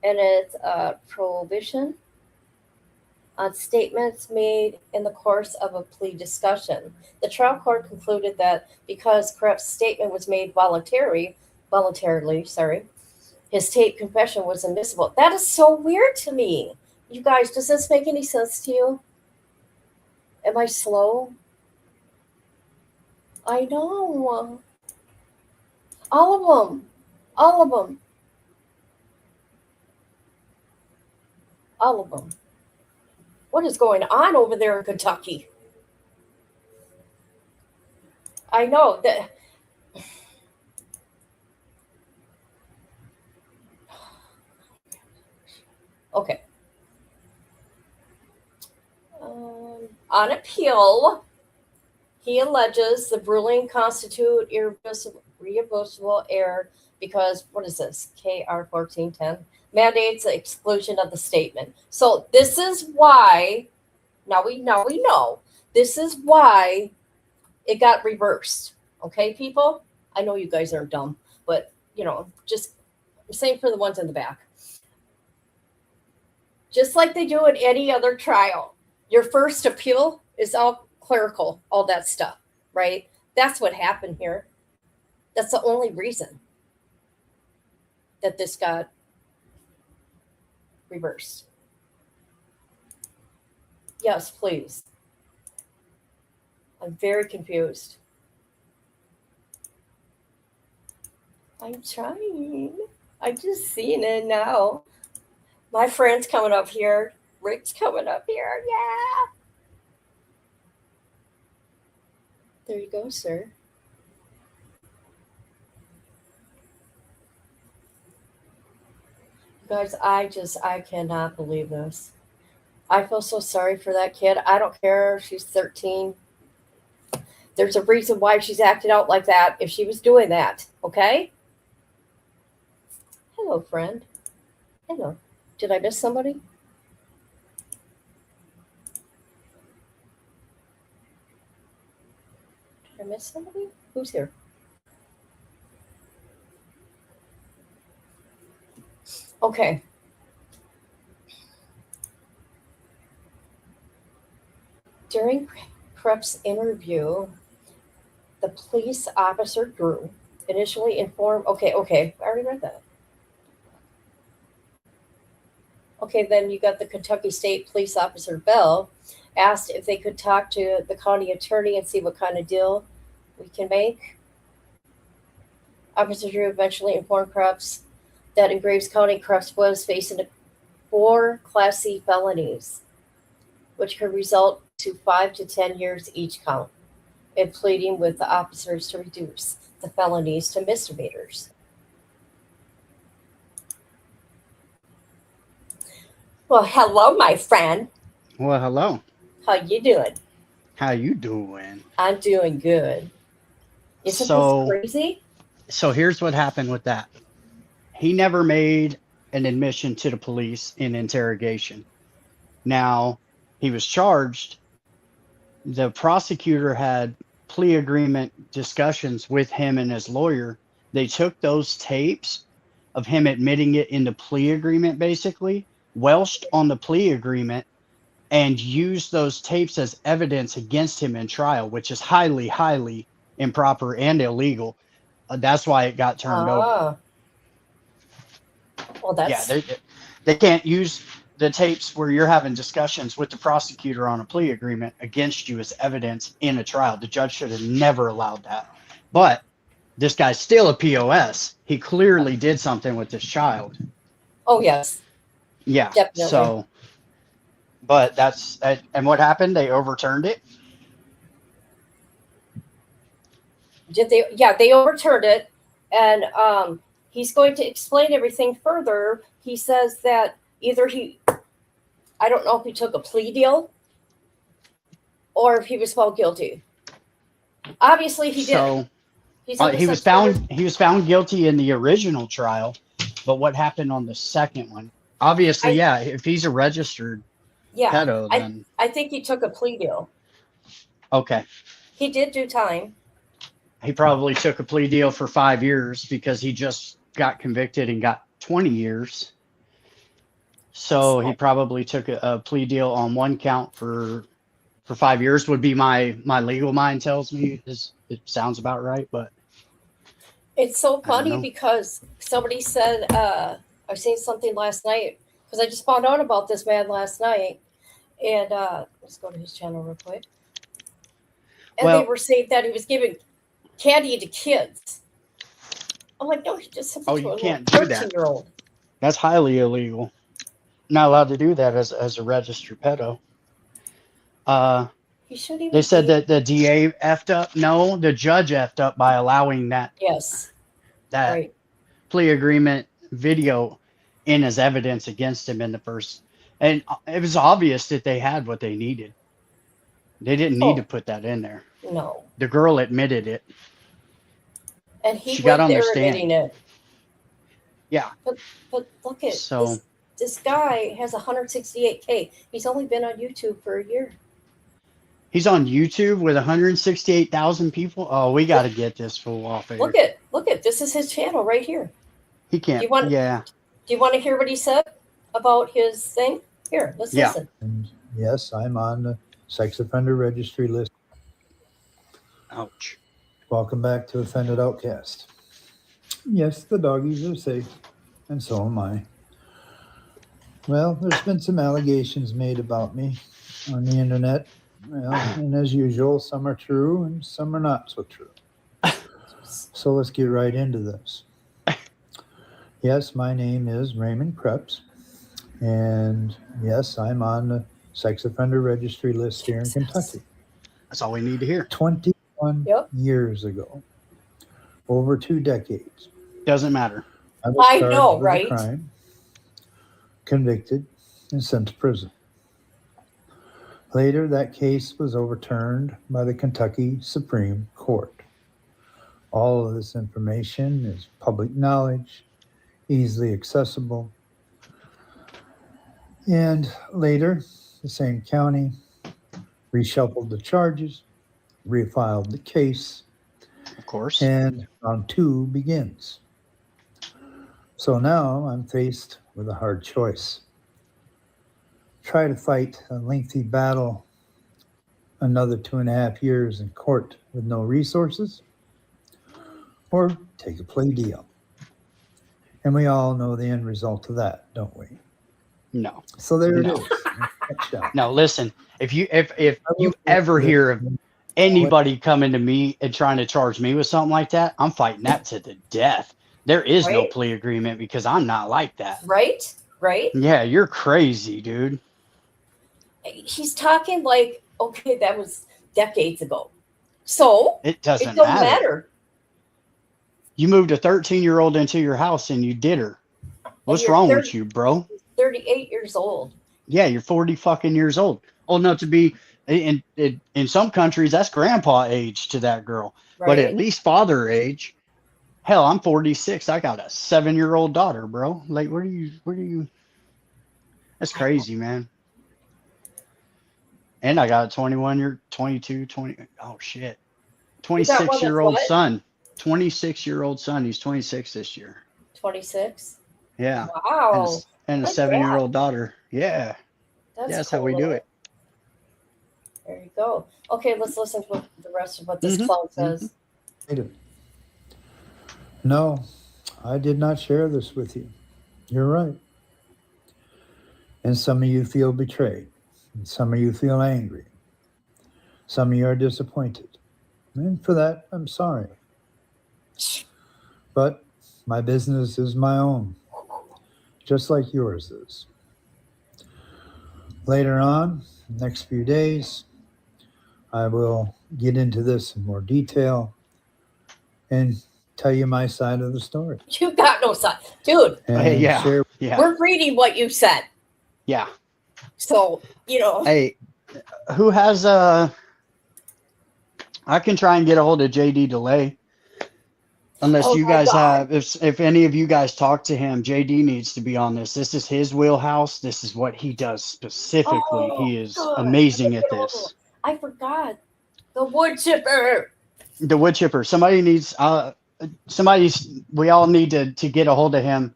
And it's a prohibition on statements made in the course of a plea discussion. The trial court concluded that because Krebs' statement was made voluntarily, his taped confession was admissible. That is so weird to me. You guys, does this make any sense to you? Am I slow? I know. All of them. All of them. All of them. What is going on over there in Kentucky? I know that. Okay. On appeal, he alleges the ruling constitute irreversible error because, what is this? KR 1410 mandates the exclusion of the statement. So this is why, now we know, this is why it got reversed. Okay, people? I know you guys aren't dumb, but, just I'm saying for the ones in the back. Just like they do in any other trial. Your first appeal is all clerical, all that stuff, right? That's what happened here. That's the only reason that this got reversed. Yes, please. I'm very confused. I'm trying. I just seen it now. My friend's coming up here. Rick's coming up here. Yeah. There you go, sir. Guys, I cannot believe this. I feel so sorry for that kid. I don't care if she's 13. There's a reason why she's acting out like that if she was doing that, okay? Hello, friend. Hello. Did I miss somebody? Did I miss somebody? Who's here? Okay. During Krebs' interview, the police officer Drew initially informed, okay, I already read that. Okay, then you got the Kentucky State Police Officer Bell asked if they could talk to the county attorney and see what kind of deal we can make. Officer Drew eventually informed Krebs that in Graves County, Krebs was facing 4 Class C felonies, which could result to 5 to 10 years each count, and pleading with the officers to reduce the felonies to misdemeanors. Well, hello, my friend. Well, hello. How you doing? How you doing? I'm doing good. Isn't this crazy? So here's what happened with that. He never made an admission to the police in interrogation. Now, he was charged. The prosecutor had plea agreement discussions with him and his lawyer. They took those tapes of him admitting it in the plea agreement, basically, welched on the plea agreement, and used those tapes as evidence against him in trial, which is highly, highly improper and illegal. That's why it got turned over. Well, that's Yeah, they can't use the tapes where you're having discussions with the prosecutor on a plea agreement against you as evidence in a trial. The judge should have never allowed that. But this guy's still a POS. He clearly did something with this child. oh yes, Yeah. Definitely. So, but that's, and what happened? They overturned it. did they? Yeah, they overturned it, and he's going to explain everything further. He says that either I don't know if he took a plea deal or if he was found guilty. Obviously, he did. So He's under he was sex offender. found, he was found guilty in the original trial, but what happened on the second one? Obviously, yeah, if he's a registered Yeah, pedo, then I think he took a plea deal. okay. He did do time. He probably took a plea deal for 5 years because he just got convicted and got 20 years. So he probably took a plea deal on one count for 5 years would be my legal mind tells me. It sounds about right, but It's so I don't funny know. because somebody said, I seen something last night because I just found out about this man last night. And let's go to his channel real quick. And Well- they were saying that he was giving candy to kids. I'm like, no, he just sent it Oh, to you a can't do that. 13-year-old. that's highly illegal. Not allowed to do that as a registered pedo. He should even They said be- that the DA effed up. No, the judge effed up by allowing that Yes, right. plea agreement video in as evidence against him in the first. And it was obvious that they had what they needed. They didn't need Oh. to put that in there. No. The girl admitted it. And he She went got on there the stand. admitting it. Yeah. But look at So this guy has 168K. He's only been on YouTube for a year. he's on YouTube with 168,000 people. Oh, we got to get this fool off air. Look at this is his channel right here. He can't. Do you want- yeah. Do you want to hear what he said about his thing? Here, let's Yeah. listen. And yes, I'm on the sex offender registry list. Ouch. Welcome back to Offended Outcast. Yes, the doggies are safe, and so am I. Well, there's been some allegations made about me on the internet. Well, and as usual, some are true and some are not so true. So let's get right into this. Yes, my name is Raymond Krebs. And yes, I'm on the sex offender registry list here in Kentucky. That's all we need to hear. 21 Yep. years ago, over 2 decades. Doesn't matter. I was I charged know, with a right? crime, convicted, and sent to prison. Later, that case was overturned by the Kentucky Supreme Court. All of this information is public knowledge, easily accessible. And later, the same county reshuffled the charges, refiled the case, Of course. and round 2 begins. So now I'm faced with a hard choice. Try to fight a lengthy battle, another 2.5 years in court with no resources, or take a plea deal. And we all know the end result of that, don't we? No. So there No. it is. Nutshell. No, listen. If you ever hear of anybody coming to me and trying to charge me with something like that, I'm fighting that to the death. There is no Right. plea agreement because I'm not like that. Right? Right? Yeah, you're crazy, dude. He's talking like, okay, that was decades ago. So It it doesn't don't matter. matter. You moved a 13-year-old into your house and you did her. What's you're wrong 30 with you, bro? 38 years old. Yeah, you're 40 fucking years old. Old enough to be in some countries that's grandpa age to that girl. Right? But at least father age. Hell, I'm 46. I got a 7-year-old daughter, bro. Like, where do you? That's crazy, man. And I got a 22, 20. Oh shit, You got one that's 26-year-old what? son. 26-year-old son. He's 26 this year. 26. Yeah. Wow. And a Like 7-year-old daughter. Yeah. That's How we cool. do it. There you go. Okay, let's listen to the rest of what this Mhm, clone says. Later. No, I did not share this with you. You're right. And some of you feel betrayed. And some of you feel angry. Some of you are disappointed. And for that, I'm sorry. But my business is my own, just like yours is. Later on, next few days, I will get into this in more detail and tell you my side of the story. You got no son. Dude, And Hey, yeah. share Yeah. we're reading what you said. Yeah. So, you know. Hey, who has I can try and get a hold of JD Delay. Unless Oh you my guys God. have, if any of you guys talk to him, JD needs to be on this. This is his wheelhouse. This is what he does specifically. Oh, He is good. amazing at Get a hold of this. him. I forgot. The wood chipper. The wood chipper. Somebody needs, we all need to get a hold of him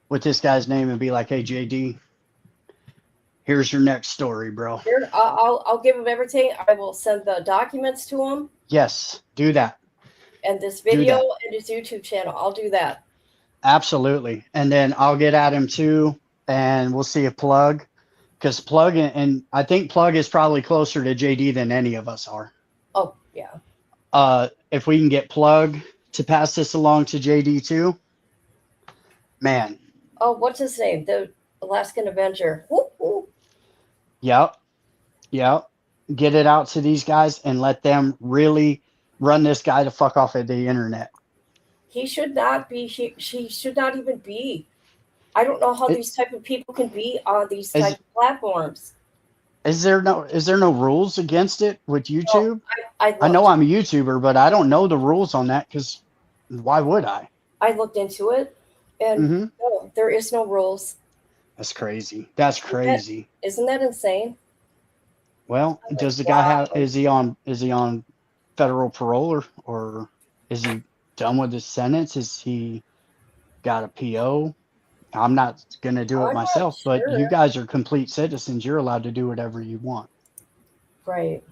with this guy's name and be like, hey, JD, here's your next story, bro. Here, I'll give him everything. I will send the documents to him Yes, do that. and this video and his YouTube channel. I'll do that. Absolutely. And then I'll get at him too, and we'll see if Plug, because Plug, and I think Plug is probably closer to JD than any of us are. Oh, yeah. If we can get Plug to pass this along to JD too, man. Oh, what's his name? The Alaskan Avenger. Whoop, whoop. Yep. Get it out to these guys and let them really run this guy to fuck off of the internet. He should not be. She should not even be. I don't know how these type of people can be on these type of platforms. Is there no rules against it with YouTube? No, I know I'm a YouTuber, but I don't know the rules on that, because why would I? I looked into it, and no, there is no rules. That's crazy. That's crazy. Isn't that insane? Well, I'm does like, the guy have? wow. Is he on federal parole, or is he done with his sentence? Is he got a PO? I'm not gonna do it I'm not myself, but sure. you guys are complete citizens. You're allowed to do whatever you want. Right.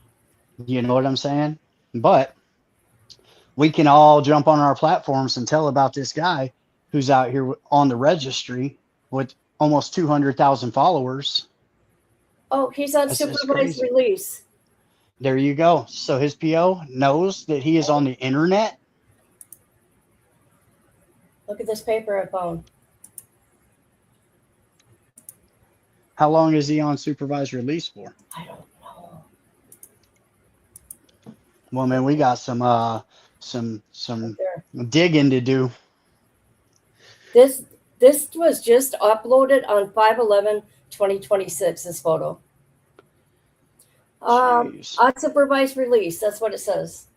You know what I'm saying? But we can all jump on our platforms and tell about this guy who's out here on the registry with almost 200,000 followers. Oh, he's on That's supervised crazy. release. There you go. So his PO knows that he is on the internet. Look at this paper I found. How long is he on supervised release for? I don't know. Well, man, we got some There. digging to do. This was just uploaded on 5/11/2026. This photo. Jeez. Unsupervised release. That's what it says.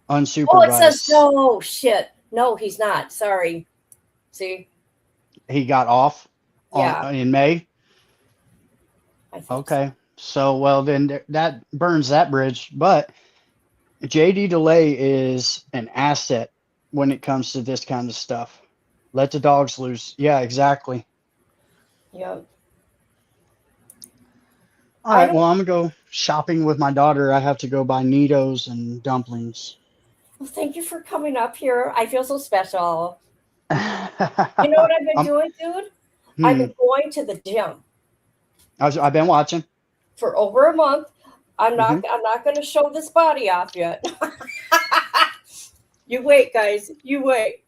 Unsupervised. Oh, it says no. Shit. No, he's not. Sorry. See? He got off Yeah. in May. I think Okay. So, well, then that burns that bridge. But JD Delay is an asset when it comes to this kind of stuff. Let the dogs loose. Yeah, exactly. So. Yeah. All right. Well, I'm going to go shopping with my daughter. I have to go buy Neatos and dumplings. Well, thank you for coming up here. I feel so special. You know You what I've been doing, dude? I've been going to the gym I've been watching. for over a month. I'm not going to show this body off yet. You wait, guys. You wait.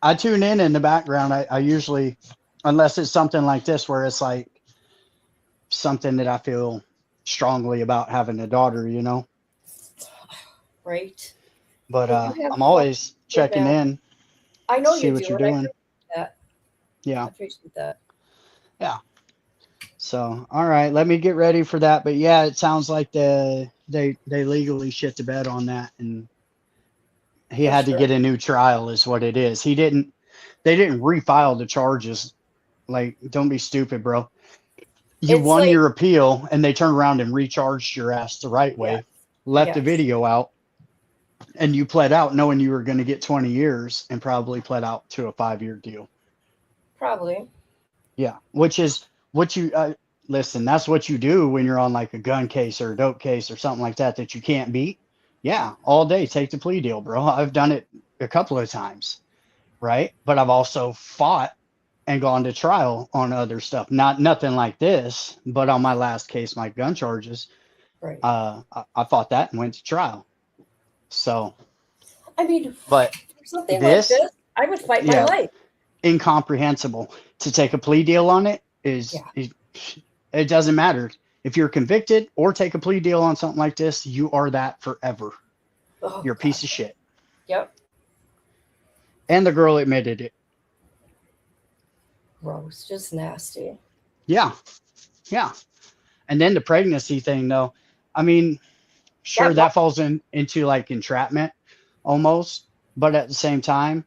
I tune in the background. I usually, unless it's something like this where it's like something that I feel strongly about having a daughter, you know. Right. But You have I'm always checking that. in. I know See you what do. you're and I doing. appreciate that. I Yeah. appreciate that. So, all right, let me get ready for that. But yeah, it sounds like they legally shit the bed on that, and He For had to sure. get a new trial, is what it is. They didn't refile the charges. Like, don't be stupid, bro. You It's won like, your appeal and they turned around and recharged your ass the right yes, way, left the yes, video out, and you pled out knowing you were going to get 20 years and probably pled out to a 5-year deal. probably. Yeah, which is what you listen. That's what you do when you're on like a gun case or a dope case or something like that you can't beat. Yeah, all day take the plea deal, bro. I've done it a couple of times, right? But I've also fought and gone to trial on other stuff. Not nothing like this, but on my last case, my gun charges, Right. I fought that and went to trial. So, I mean, but for something like this, this, I would fight my yeah, life. incomprehensible. To take a plea deal on it Yeah. it doesn't matter. If you're convicted or take a plea deal on something like this, you are that forever. Oh, You're a piece of shit. Yep. And the girl admitted it. Gross. Just nasty. Yeah. Yeah. And then the pregnancy thing, though. I mean, sure, that falls into like entrapment almost. But at the same time,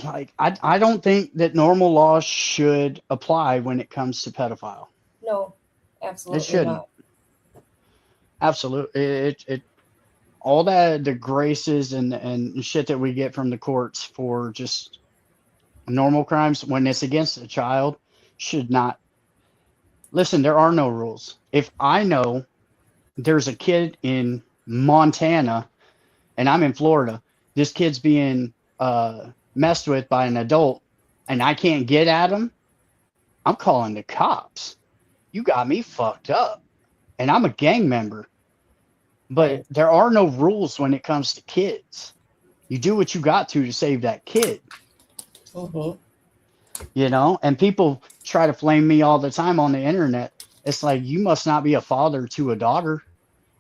like, I don't think that normal laws should apply when it comes to pedophile. No, It absolutely shouldn't. not. Absolutely. It all that the graces and shit that we get from the courts for just normal crimes when it's against a child should not. Listen, there are no rules. If I know there's a kid in Montana and I'm in Florida, this kid's being messed with by an adult and I can't get at him, I'm calling the cops. You got me fucked up. And I'm a gang member. But Right. there are no rules when it comes to kids. You do what you got to save that kid, Mm-hmm. you know? And people try to flame me all the time on the internet. It's like, you must not be a father to a daughter.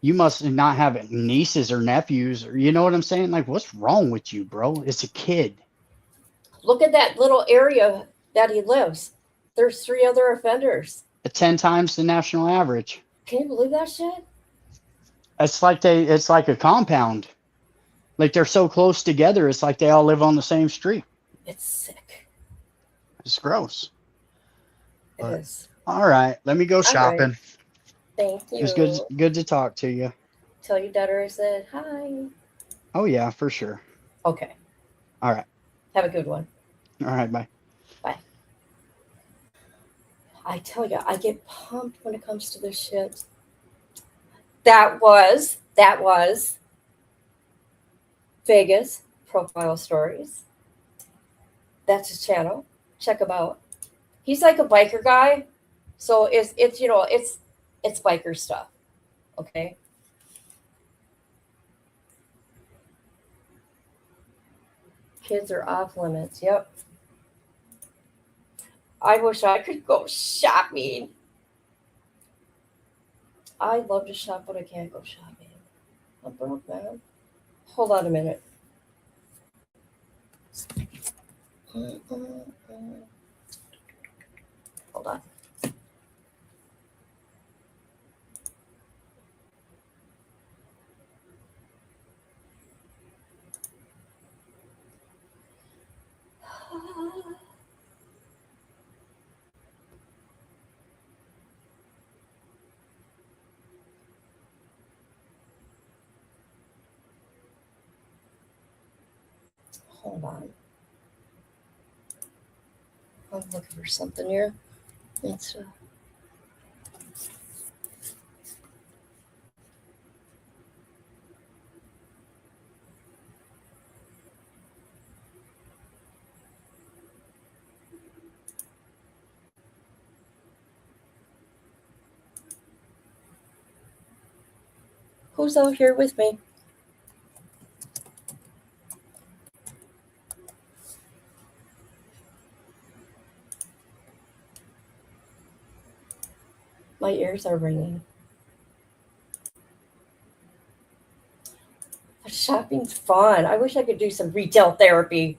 You must not have nieces or nephews, or you know what I'm saying? Like, what's wrong with you, bro? It's a kid. Look at that little area that he lives. There's 3 other offenders. 10 times the national average. Can you believe that shit? It's like a compound. Like, they're so close together. It's like they all live on the same street. It's sick. It's gross. It But- is. All right, let me go shopping. Thank you. It was good to talk to you. Tell your daughter I said hi. Oh yeah, for sure. Okay. All right. Have a good one. All right, bye. I tell you, I get pumped when it comes to this shit. That was Vegas Profile Stories. That's his channel. Check him out. He's like a biker guy, so it's biker stuff. Okay. Kids are off limits. Yep. I wish I could go shopping. I love to shop, but I can't go shopping. I'm broke, man. Hold on a minute. Hold on. Hold on. I'm looking for something here. It's who's out here with me? My ears are ringing. Shopping's fun. I wish I could do some retail therapy.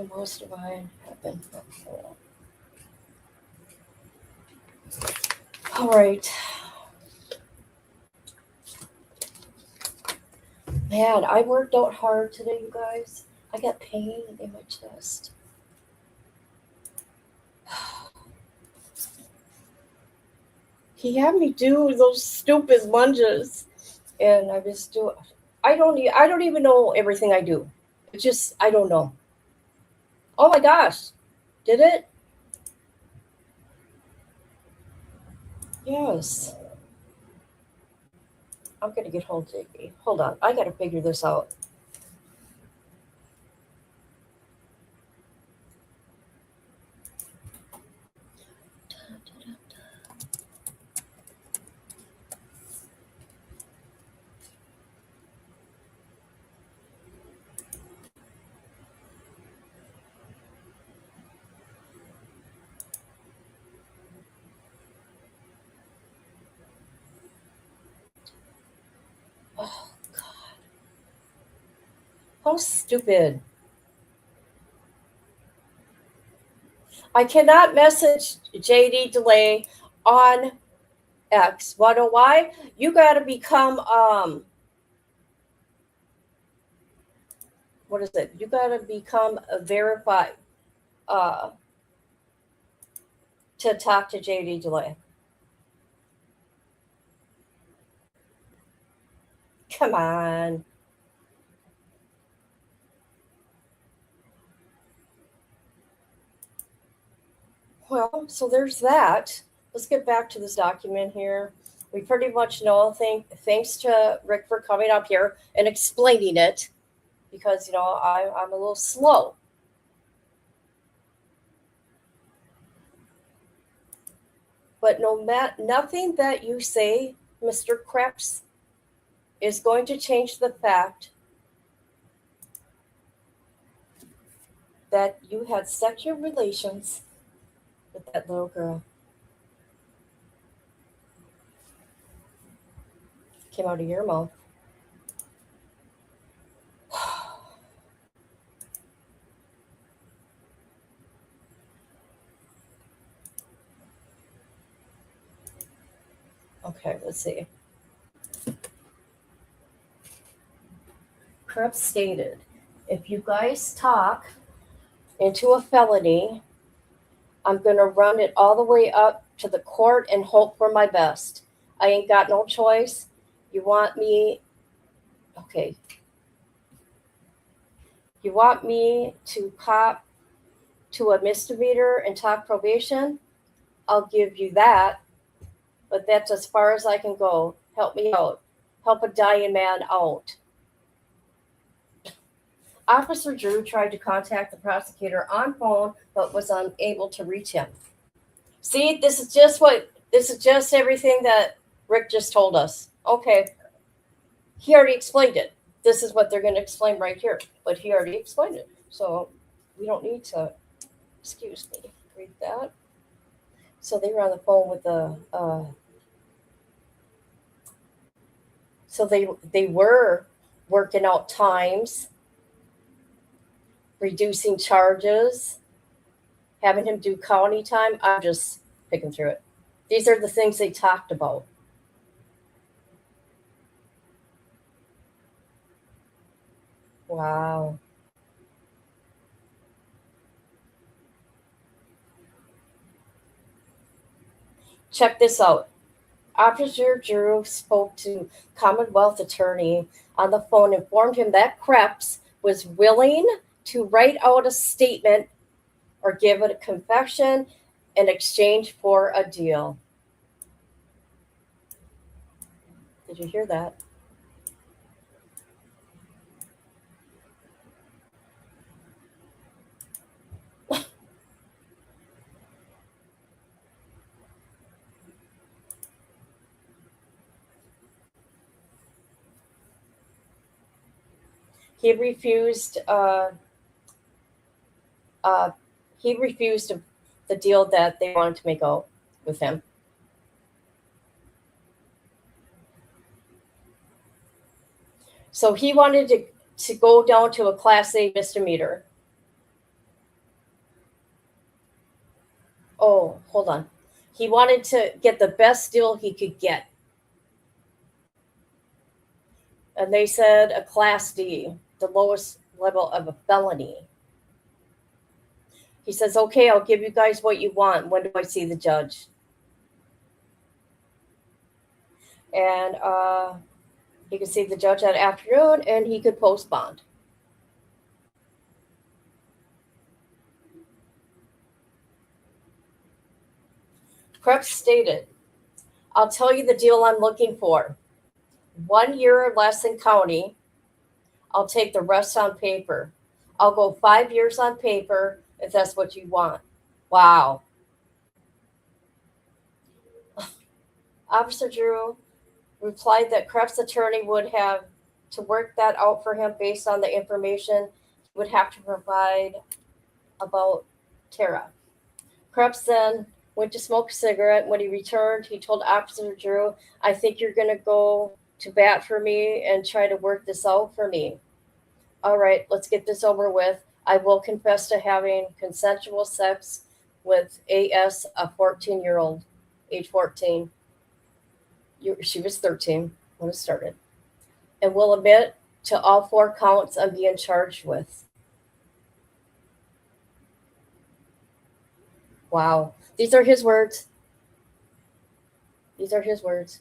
Most of mine have been. All right. Man, I worked out hard today, you guys. I got pain in my chest. He had me do those stupid lunges, and I just do. I don't even know everything I do. It's just I don't know. Oh my gosh, did it? Yes. I'm gonna get hold of JB. Hold on, I gotta figure this out. Oh God, how stupid! I cannot message JD Delay on X. Wanna know why? You gotta become what is it? You gotta become a verified to talk to JD Delay. Come on. Well, so there's that. Let's get back to this document here. We pretty much know, thanks to Rick for coming up here and explaining it, because, I'm a little slow. But nothing that you say, Mr. Krebs, is going to change the fact that you had sexual relations with that little girl. Came out of your mouth. Okay, let's see. Krebs stated, if you guys talk into a felony, I'm going to run it all the way up to the court and hope for my best. I ain't got no choice. You want me, okay. You want me to cop to a misdemeanor and talk probation? I'll give you that. But that's as far as I can go. Help me out. Help a dying man out. Officer Drew tried to contact the prosecutor on phone, but was unable to reach him. See, this is just everything that Rick just told us. Okay. He already explained it. This is what they're going to explain right here, but he already explained it. So we don't need to, excuse me, read that. So they were on the phone with so they were working out times, reducing charges, having him do county time. I'm just picking through it. These are the things they talked about. Wow. Check this out. Officer Drew spoke to Commonwealth attorney on the phone, informed him that Krebs was willing to write out a statement or give a confession in exchange for a deal. Did you hear that? He refused the deal that they wanted to make out with him. So he wanted to go down to a Class A misdemeanor. Oh, hold on. He wanted to get the best deal he could get. And they said a Class D, the lowest level of a felony. He says, okay, I'll give you guys what you want. When do I see the judge? And he could see the judge that afternoon, and he could post bond. Krebs stated, I'll tell you the deal I'm looking for. 1 year or less in county. I'll take the rest on paper. I'll go 5 years on paper if that's what you want. Wow. Officer Drew replied that Krebs' attorney would have to work that out for him based on the information he would have to provide about Tara. Krebs then went to smoke a cigarette. When he returned, he told Officer Drew, I think you're going to go to bat for me and try to work this out for me. All right, let's get this over with. I will confess to having consensual sex with AS, a 14-year-old, age 14. She was 13 when it started. And will admit to all 4 counts I'm being charged with. Wow. These are his words. These are his words.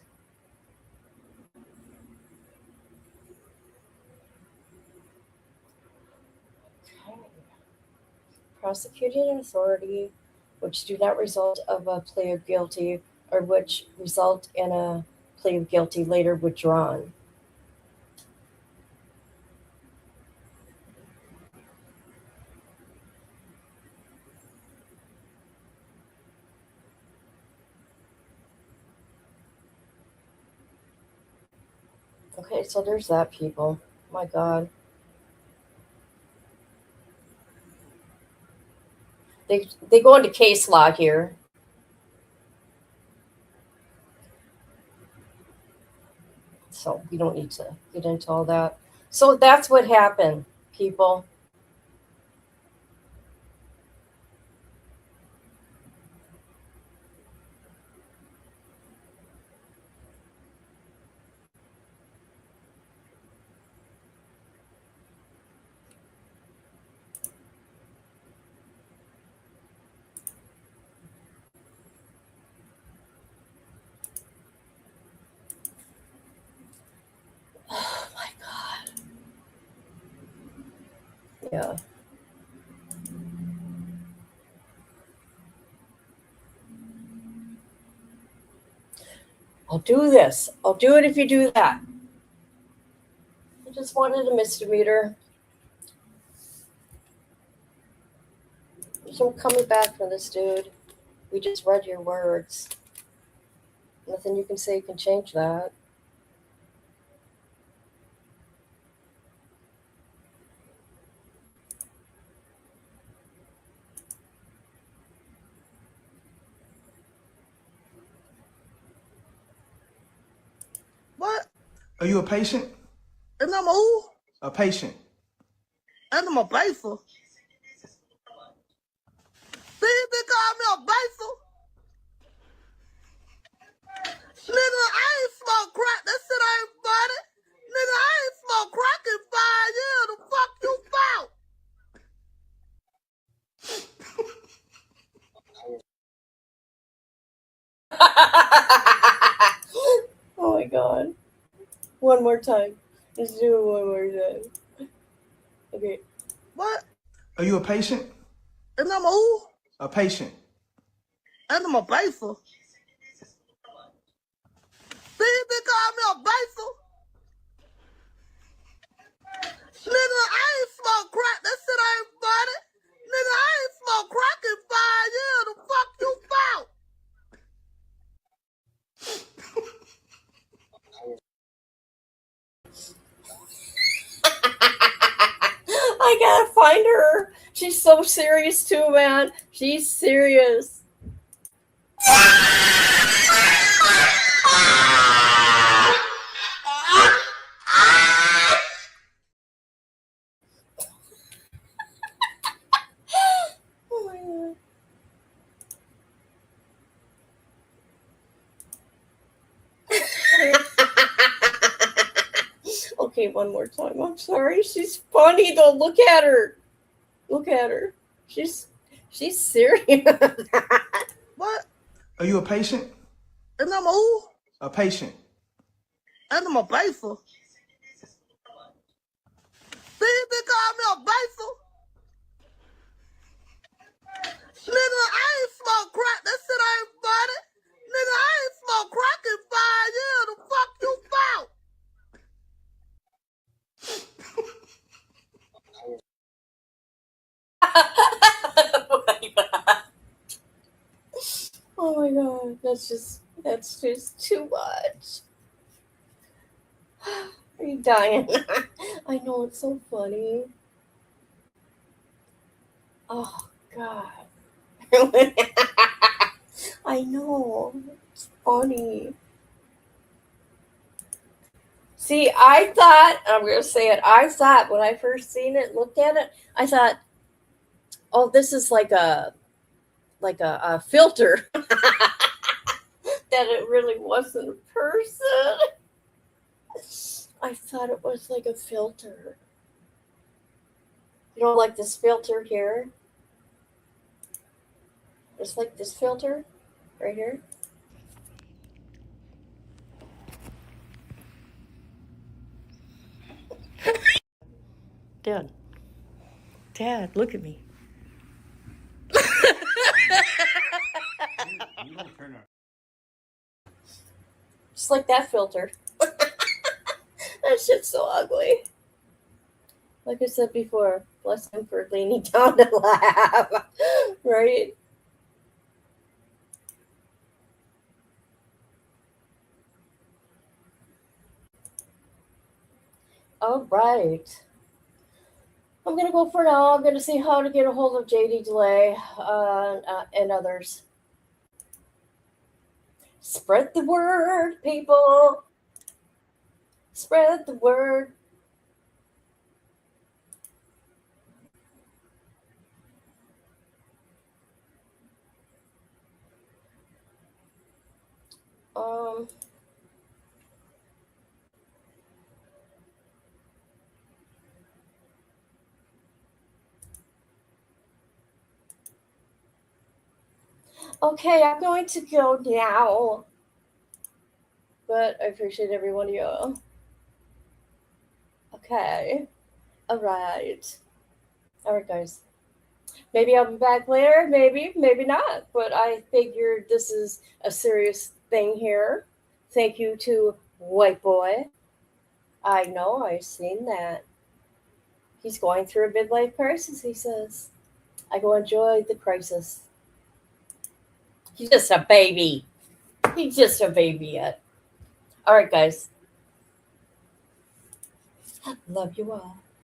Okay. Prosecuting authority which do not result of a plea of guilty or which result in a plea of guilty later withdrawn. Okay, so there's that, people. My God. They go into case law here. So we don't need to get into all that. So that's what happened, people. Oh my God. Yeah. I'll do this. I'll do it if you do that. I just wanted a misdemeanor. There's no coming back from this, dude. We just read your words. Nothing you can say can change that. What? Are you a patient? And I'm who? A patient. And I'm a baser. See, they call me a baser. Nigga, I ain't smoke crack. That shit ain't funny. Nigga, I ain't smoke crack in 5 years. The fuck you found? Oh my God. One more time. Let's do it one more time. Okay. What? Are you a patient? And I'm who? A patient. And I'm a baser. See, they call me a baser. Nigga, I ain't smoke crack. That shit ain't funny. Nigga, I ain't smoke crack in 5 years. The fuck you found? I gotta find her. She's so serious too, man. She's serious. Oh my God. Okay, one more time. I'm sorry. She's funny though. Look at her. Look at her. She's serious. What? Are you a patient? And I'm who? A patient. And I'm a baser. See, you been calling me a baser? Nigga, I ain't smoke crack. That shit ain't funny. Nigga, I ain't smoke crack in 5 years. The fuck you found? Oh my god, that's just too much. Are you dying? I know, it's so funny. Oh god. I know. It's funny. See, I thought, I'm gonna say it, I thought when I first seen it, looked at it, I thought, oh, this is like a filter. That it really wasn't a person. I thought it was like a filter. You know, like this filter here. It's like this filter right here. Dad, look at me. Just like that filter. That shit's so ugly. Like I said before, bless him for leaning down to laugh. Right? All right. I'm going to go for now. I'm going to see how to get a hold of JD Delay and others. Spread the word, people. Spread the word. Okay, I'm going to go now. But I appreciate every one of you. Okay. All right. All right, guys. Maybe I'll be back later. Maybe not. But I figured this is a serious thing here. Thank you to White Boy. I know, I've seen that. He's going through a midlife crisis, he says. I go enjoy the crisis. He's just a baby. He's just a baby yet. All right, guys. Love you all.